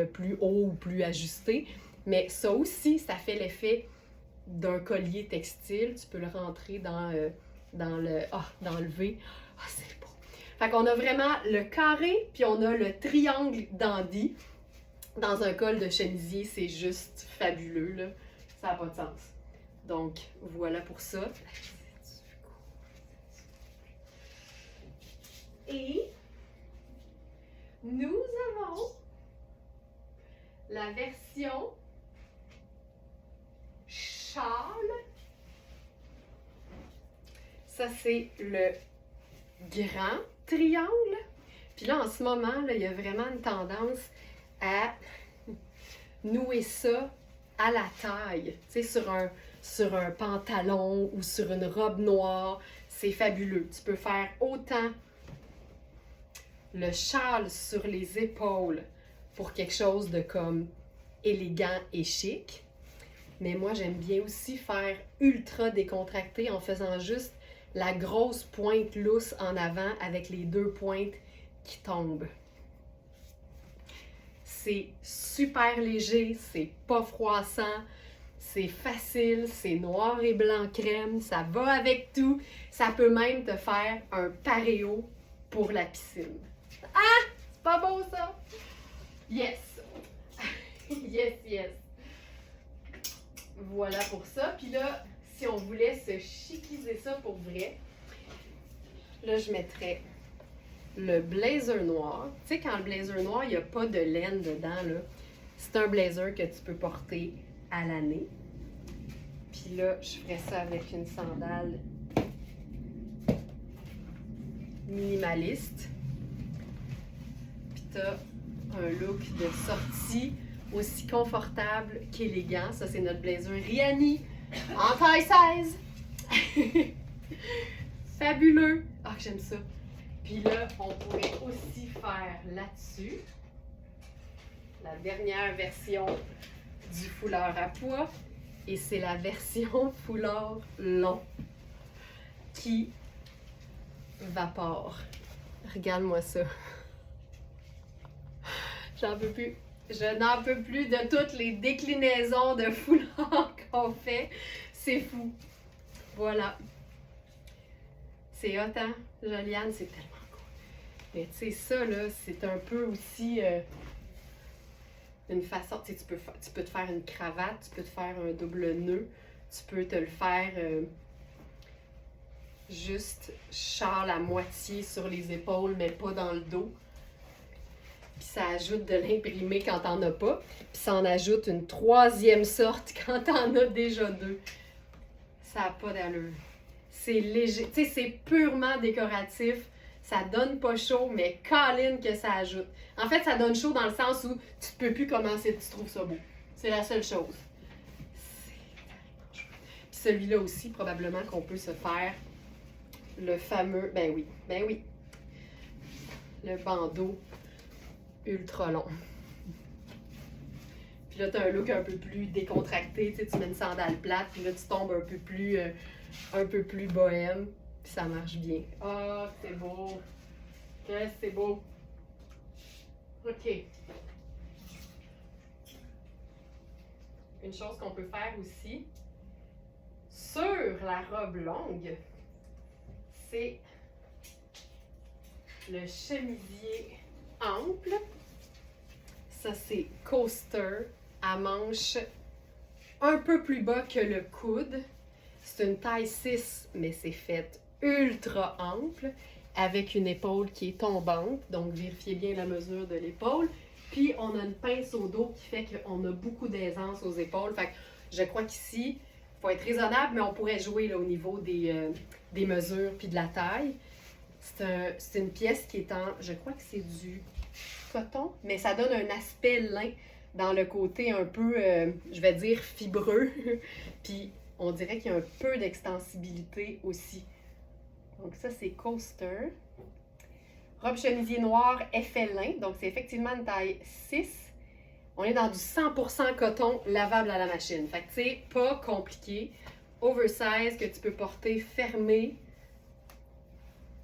haut ou plus ajusté, mais ça aussi, ça fait l'effet d'un collier textile. Tu peux le rentrer dans le V. Ah, c'est beau! Fait qu'on a vraiment le carré, puis on a le triangle dandy. Dans un col de chemisier, c'est juste fabuleux, là. Ça n'a pas de sens. Donc, voilà pour ça. Et nous avons la version châle. Ça, c'est le grand triangle. Puis là, en ce moment, là, il y a vraiment une tendance à nouer ça à la taille, tu sais, sur un pantalon ou sur une robe noire. C'est fabuleux. Tu peux faire autant le châle sur les épaules pour quelque chose de comme élégant et chic. Mais moi, j'aime bien aussi faire ultra décontracté en faisant juste la grosse pointe lousse en avant avec les 2 pointes qui tombent. C'est super léger, c'est pas froissant, c'est facile, c'est noir et blanc crème, ça va avec tout. Ça peut même te faire un paréo pour la piscine. Ah! C'est pas beau ça? Yes! Yes! Voilà pour ça. Puis là, si on voulait se chiquiser ça pour vrai, là, je mettrais le blazer noir. Tu sais, quand le blazer noir, il n'y a pas de laine dedans, là, c'est un blazer que tu peux porter à l'année. Puis là, je ferais ça avec une sandale minimaliste. Puis t'as un look de sortie aussi confortable qu'élégant. Ça, c'est notre blazer Rihanni en taille 16. Fabuleux! Ah, j'aime ça. Puis là, on pourrait aussi faire là-dessus la dernière version du foulard à pois. Et c'est la version foulard long qui vapore. Regarde-moi ça. J'en peux plus. Je n'en peux plus de toutes les déclinaisons de foulard qu'on fait. C'est fou. Voilà. C'est hot, hein? Joliane, c'est tellement cool. Mais tu sais, ça, là, c'est un peu aussi une façon... Tu sais, tu peux te faire une cravate, tu peux te faire un double nœud, tu peux te le faire juste châle à moitié sur les épaules, mais pas dans le dos. Puis ça ajoute de l'imprimé quand t'en as pas. Puis ça en ajoute une troisième sorte quand t'en as déjà deux. Ça n'a pas d'allure. C'est léger. Tu sais, c'est purement décoratif. Ça donne pas chaud, mais câline que ça ajoute. En fait, ça donne chaud dans le sens où tu ne peux plus commencer, tu trouves ça beau. C'est la seule chose. Puis celui-là aussi, probablement qu'on peut se faire le fameux... Ben oui. Le bandeau ultra long. Puis là, tu as un look un peu plus décontracté. Tu sais, tu mets une sandale plate, puis là, tu tombes un peu plus bohème. Puis ça marche bien. Ah, oh, c'est beau. Qu'est-ce que c'est beau. OK. Une chose qu'on peut faire aussi sur la robe longue, c'est le chemisier ample. Ça, c'est coaster à manches un peu plus bas que le coude. C'est une taille 6, mais c'est fait ultra ample, avec une épaule qui est tombante. Donc, vérifiez bien la mesure de l'épaule. Puis, on a une pince au dos qui fait qu'on a beaucoup d'aisance aux épaules. Fait que je crois qu'ici, il faut être raisonnable, mais on pourrait jouer là, au niveau des mesures puis de la taille. C'est une pièce qui est en... Je crois que c'est du coton, mais ça donne un aspect lin dans le côté un peu, je vais dire, fibreux. Puis, on dirait qu'il y a un peu d'extensibilité aussi. Donc ça, c'est coaster. Robe chemisier noir, effet lin. Donc, c'est effectivement une taille 6. On est dans du 100% coton lavable à la machine. Fait que, tu sais, pas compliqué. Oversize que tu peux porter fermé.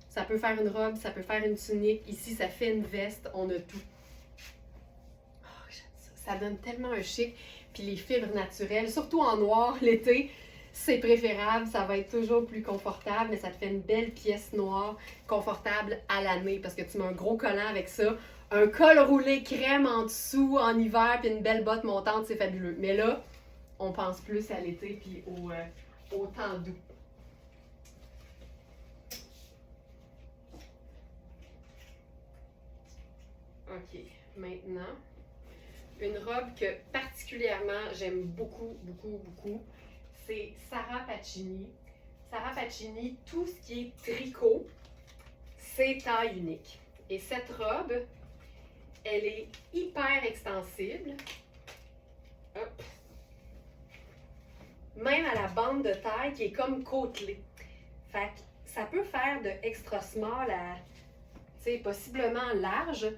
Ça peut faire une robe, ça peut faire une tunique. Ici, ça fait une veste. On a tout. Oh, j'aime ça. Ça donne tellement un chic. Puis les fibres naturelles, surtout en noir l'été, c'est préférable. Ça va être toujours plus confortable, mais ça te fait une belle pièce noire confortable à l'année parce que tu mets un gros collant avec ça. Un col roulé crème en dessous en hiver, puis une belle botte montante, c'est fabuleux. Mais là, on pense plus à l'été puis au temps doux. OK, maintenant, une robe que particulièrement j'aime beaucoup, c'est Sarah Pacini. Sarah Pacini, tout ce qui est tricot, c'est taille unique. Et cette robe, elle est hyper extensible. Hop. Même à la bande de taille qui est comme côtelée. Fait que ça peut faire de extra small à, tu sais, possiblement large.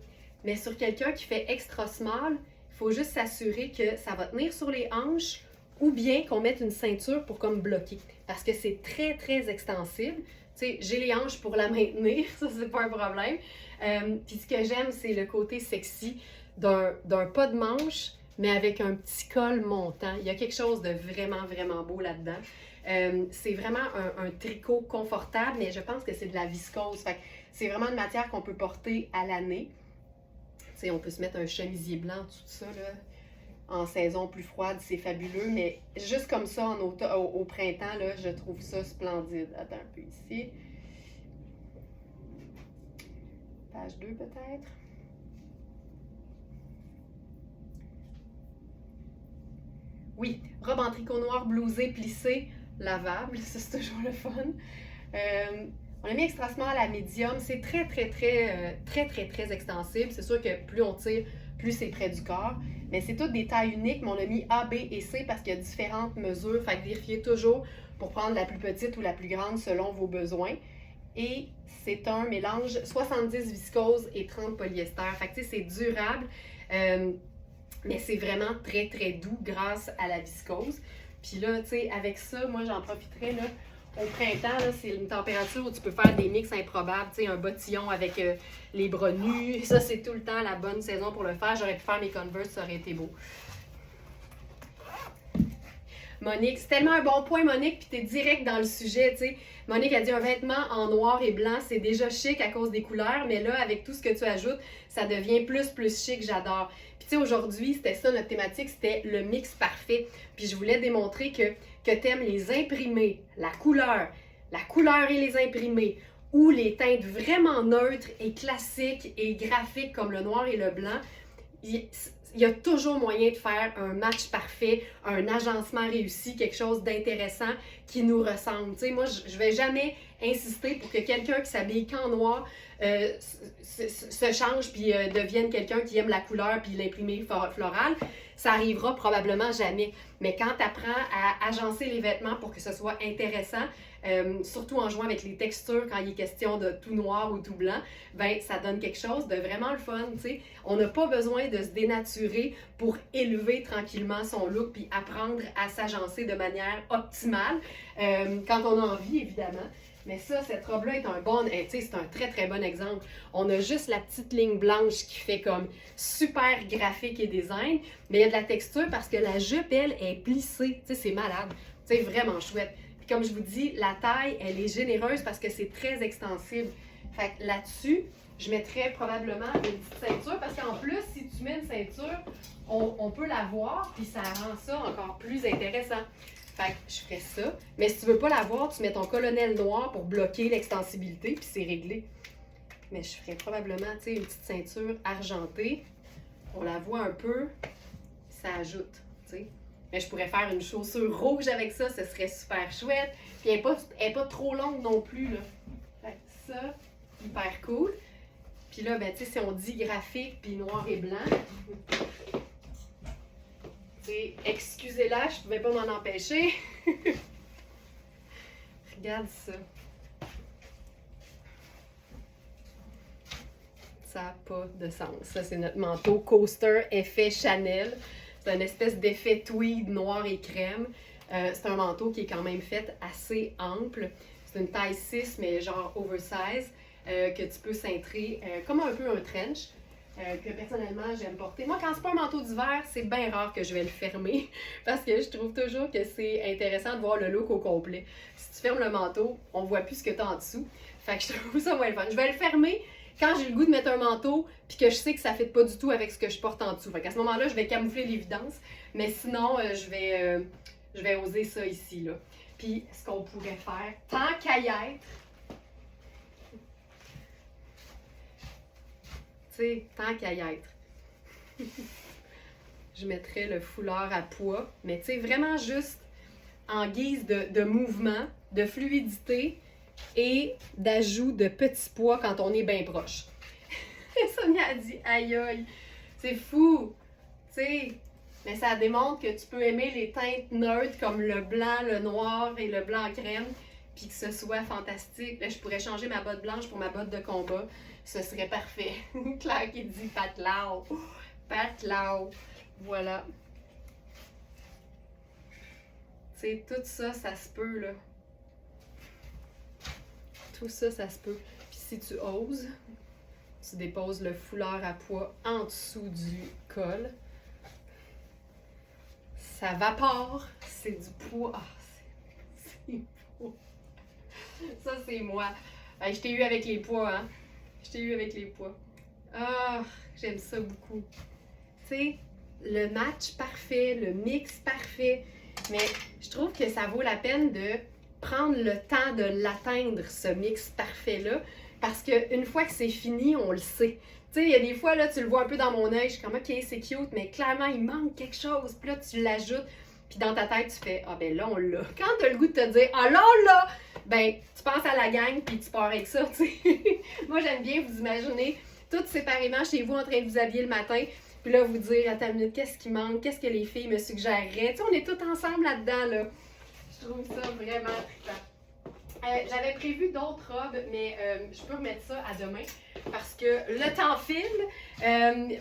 Mais sur quelqu'un qui fait extra small, il faut juste s'assurer que ça va tenir sur les hanches ou bien qu'on mette une ceinture pour comme bloquer. Parce que c'est très, très extensible. Tu sais, j'ai les hanches pour la maintenir, ça, c'est pas un problème. Puis ce que j'aime, c'est le côté sexy d'un pas de manche, mais avec un petit col montant. Il y a quelque chose de vraiment, vraiment beau là-dedans. C'est vraiment un tricot confortable, mais je pense que c'est de la viscose. Fait que c'est vraiment une matière qu'on peut porter à l'année. Tu sais, on peut se mettre un chemisier blanc, tout ça, là, en saison plus froide, c'est fabuleux, mais juste comme ça, au printemps, là, je trouve ça splendide. Attends un peu ici. Page 2 peut-être. Oui, robe en tricot noir blousé, plissé, lavable, ça c'est toujours le fun. On a mis extra small à médium, c'est très extensible. C'est sûr que plus on tire, plus c'est près du corps. Mais c'est toutes des tailles uniques, mais on a mis A, B et C parce qu'il y a différentes mesures. Fait que vérifiez toujours pour prendre la plus petite ou la plus grande selon vos besoins. Et c'est un mélange 70 viscose et 30 polyester. Fait que tu sais, c'est durable, mais c'est vraiment très doux grâce à la viscose. Puis là, tu sais, avec ça, moi j'en profiterai là au printemps, là, c'est une température où tu peux faire des mix improbables. Tu sais, un bottillon avec les bras nus. Ça, c'est tout le temps la bonne saison pour le faire. J'aurais pu faire mes Converse, ça aurait été beau. Monique, c'est tellement un bon point, Monique, puis t'es direct dans le sujet, tu sais. Monique a dit un vêtement en noir et blanc, c'est déjà chic à cause des couleurs, mais là, avec tout ce que tu ajoutes, ça devient plus chic, j'adore. Puis tu sais, aujourd'hui, c'était ça notre thématique, c'était le mix parfait. Puis je voulais démontrer que t'aimes les imprimés, la couleur et les imprimés, ou les teintes vraiment neutres et classiques et graphiques comme le noir et le blanc. Il y a toujours moyen de faire un match parfait, un agencement réussi, quelque chose d'intéressant qui nous ressemble. Tu sais, moi, je vais jamais insister pour que quelqu'un qui s'habille qu'en noir se change puis devienne quelqu'un qui aime la couleur puis l'imprimé floral. Ça arrivera probablement jamais. Mais quand tu apprends à agencer les vêtements pour que ce soit intéressant, surtout en jouant avec les textures quand il est question de tout noir ou tout blanc, ben ça donne quelque chose de vraiment le fun, tu sais. On n'a pas besoin de se dénaturer pour élever tranquillement son look puis apprendre à s'agencer de manière optimale, quand on a envie, évidemment. Mais ça, cette robe-là est un bon, tu sais, c'est un très bon exemple. On a juste la petite ligne blanche qui fait comme super graphique et design, mais il y a de la texture parce que la jupe, elle, est plissée. Tu sais, c'est malade. Tu sais, vraiment chouette. Puis comme je vous dis, la taille, elle est généreuse parce que c'est très extensible. Fait que là-dessus, je mettrais probablement une petite ceinture parce qu'en plus, si tu mets une ceinture, on peut la voir puis ça rend ça encore plus intéressant. Fait que je ferais ça. Mais si tu veux pas la voir, tu mets ton colonel noir pour bloquer l'extensibilité, puis c'est réglé. Mais je ferais probablement, tu sais, une petite ceinture argentée. On la voit un peu, ça ajoute, tu sais. Mais je pourrais faire une chaussure rouge avec ça, ce serait super chouette. Puis elle est pas trop longue non plus, là. Fait que ça, hyper cool. Puis là, ben, tu sais, si on dit graphique, puis noir et blanc... Excusez-la, je pouvais pas m'en empêcher. Regarde ça. Ça n'a pas de sens. Ça, c'est notre manteau coaster effet Chanel. C'est une espèce d'effet tweed noir et crème. C'est un manteau qui est quand même fait assez ample. C'est une taille 6, mais genre oversize, que tu peux cintrer comme un peu un trench. Que personnellement j'aime porter. Moi, quand c'est pas un manteau d'hiver, c'est bien rare que je vais le fermer parce que je trouve toujours que c'est intéressant de voir le look au complet. Si tu fermes le manteau, on voit plus ce que tu as en dessous. Fait que je trouve ça moins le fun. Je vais le fermer quand j'ai le goût de mettre un manteau puis que je sais que ça ne fit pas du tout avec ce que je porte en dessous. Fait qu'à ce moment-là, je vais camoufler l'évidence. Mais sinon, je vais oser ça ici, là. Puis, ce qu'on pourrait faire, tant qu'à y être, tant qu'à y être. Je mettrais le foulard à pois, mais tu sais, vraiment juste en guise de mouvement, de fluidité et d'ajout de petits pois quand on est bien proche. Sonia a dit aïe aïe, c'est fou, tu sais, mais ça démontre que tu peux aimer les teintes neutres comme le blanc, le noir et le blanc crème, puis que ce soit fantastique. Là, je pourrais changer ma botte blanche pour ma botte de combat. Ce serait parfait. Claire qui dit Patlau. Patlau. Voilà. Tu sais, tout ça, ça se peut, là. Tout ça, ça se peut. Puis si tu oses, tu déposes le foulard à pois en dessous du col. Ça vapore. C'est du pois. Ah, c'est beau. Ça, c'est moi. Je t'ai eu avec les pois, hein? Je t'ai eu avec les pois. Ah, j'aime ça beaucoup. Tu sais, le match parfait, le mix parfait. Mais je trouve que ça vaut la peine de prendre le temps de l'atteindre, ce mix parfait-là. Parce qu'une fois que c'est fini, on le sait. Tu sais, il y a des fois, là, tu le vois un peu dans mon œil, je suis comme, OK, c'est cute, mais clairement, il manque quelque chose. Puis là, tu l'ajoutes. Puis dans ta tête, tu fais, ah ben là, on l'a. Quand tu as le goût de te dire, ah là, là, ben, tu penses à la gang, puis tu pars avec ça, tu sais. Moi, j'aime bien vous imaginer toutes séparément chez vous en train de vous habiller le matin, puis là, vous dire, attends une minute, qu'est-ce qui manque, qu'est-ce que les filles me suggéreraient. Tu sais, on est tous ensemble là-dedans, là. Je trouve ça vraiment trippant. J'avais prévu d'autres robes, mais je peux remettre ça à demain. parce que le temps file.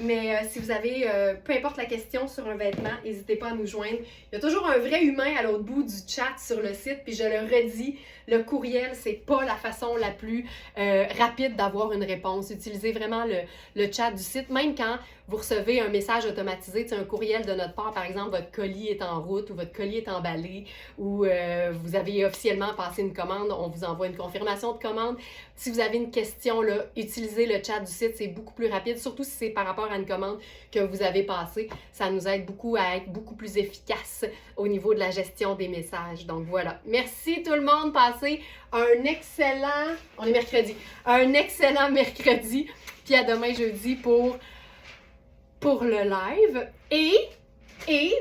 Mais si vous avez, peu importe la question sur un vêtement, n'hésitez pas à nous joindre. Il y a toujours un vrai humain à l'autre bout du chat sur le site, puis je le redis, le courriel, c'est pas la façon la plus rapide d'avoir une réponse. Utilisez vraiment le chat du site, même quand vous recevez un message automatisé, un courriel de notre part, par exemple, votre colis est en route ou votre colis est emballé ou vous avez officiellement passé une commande, on vous envoie une confirmation de commande. Si vous avez une question, là, utilisez le chat du site, c'est beaucoup plus rapide, surtout si c'est par rapport à une commande que vous avez passée. Ça nous aide beaucoup à être beaucoup plus efficace au niveau de la gestion des messages. Donc voilà. Merci tout le monde. Passez un excellent, on est mercredi, un excellent mercredi. Puis à demain jeudi pour le live. Et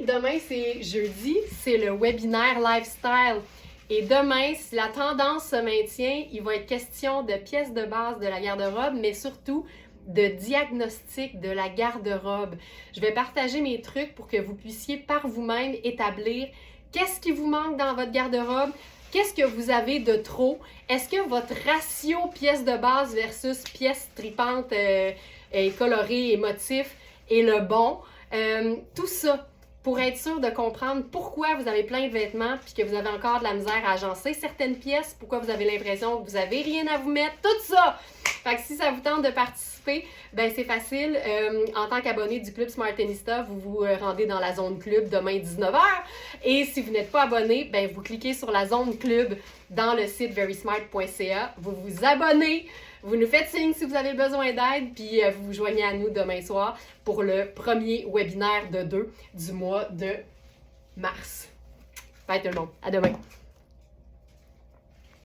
demain c'est jeudi, c'est le webinaire lifestyle. Et demain, si la tendance se maintient, il va être question de pièces de base de la garde-robe, mais surtout de diagnostic de la garde-robe. Je vais partager mes trucs pour que vous puissiez par vous-même établir qu'est-ce qui vous manque dans votre garde-robe, qu'est-ce que vous avez de trop, est-ce que votre ratio pièces de base versus pièces tripantes et colorées et motifs est le bon. Tout ça pour être sûr de comprendre pourquoi vous avez plein de vêtements puis que vous avez encore de la misère à agencer certaines pièces, pourquoi vous avez l'impression que vous n'avez rien à vous mettre, tout ça! Fait que si ça vous tente de participer, ben c'est facile. En tant qu'abonné du Club Smartenista, vous vous rendez dans la zone club demain 19h. Et si vous n'êtes pas abonné, ben vous cliquez sur la zone club dans le site verysmart.ca. Vous vous abonnez. Vous nous faites signe si vous avez besoin d'aide, puis vous vous joignez à nous demain soir pour le premier webinaire de 2 du mois de mars. Bye tout le monde. À demain.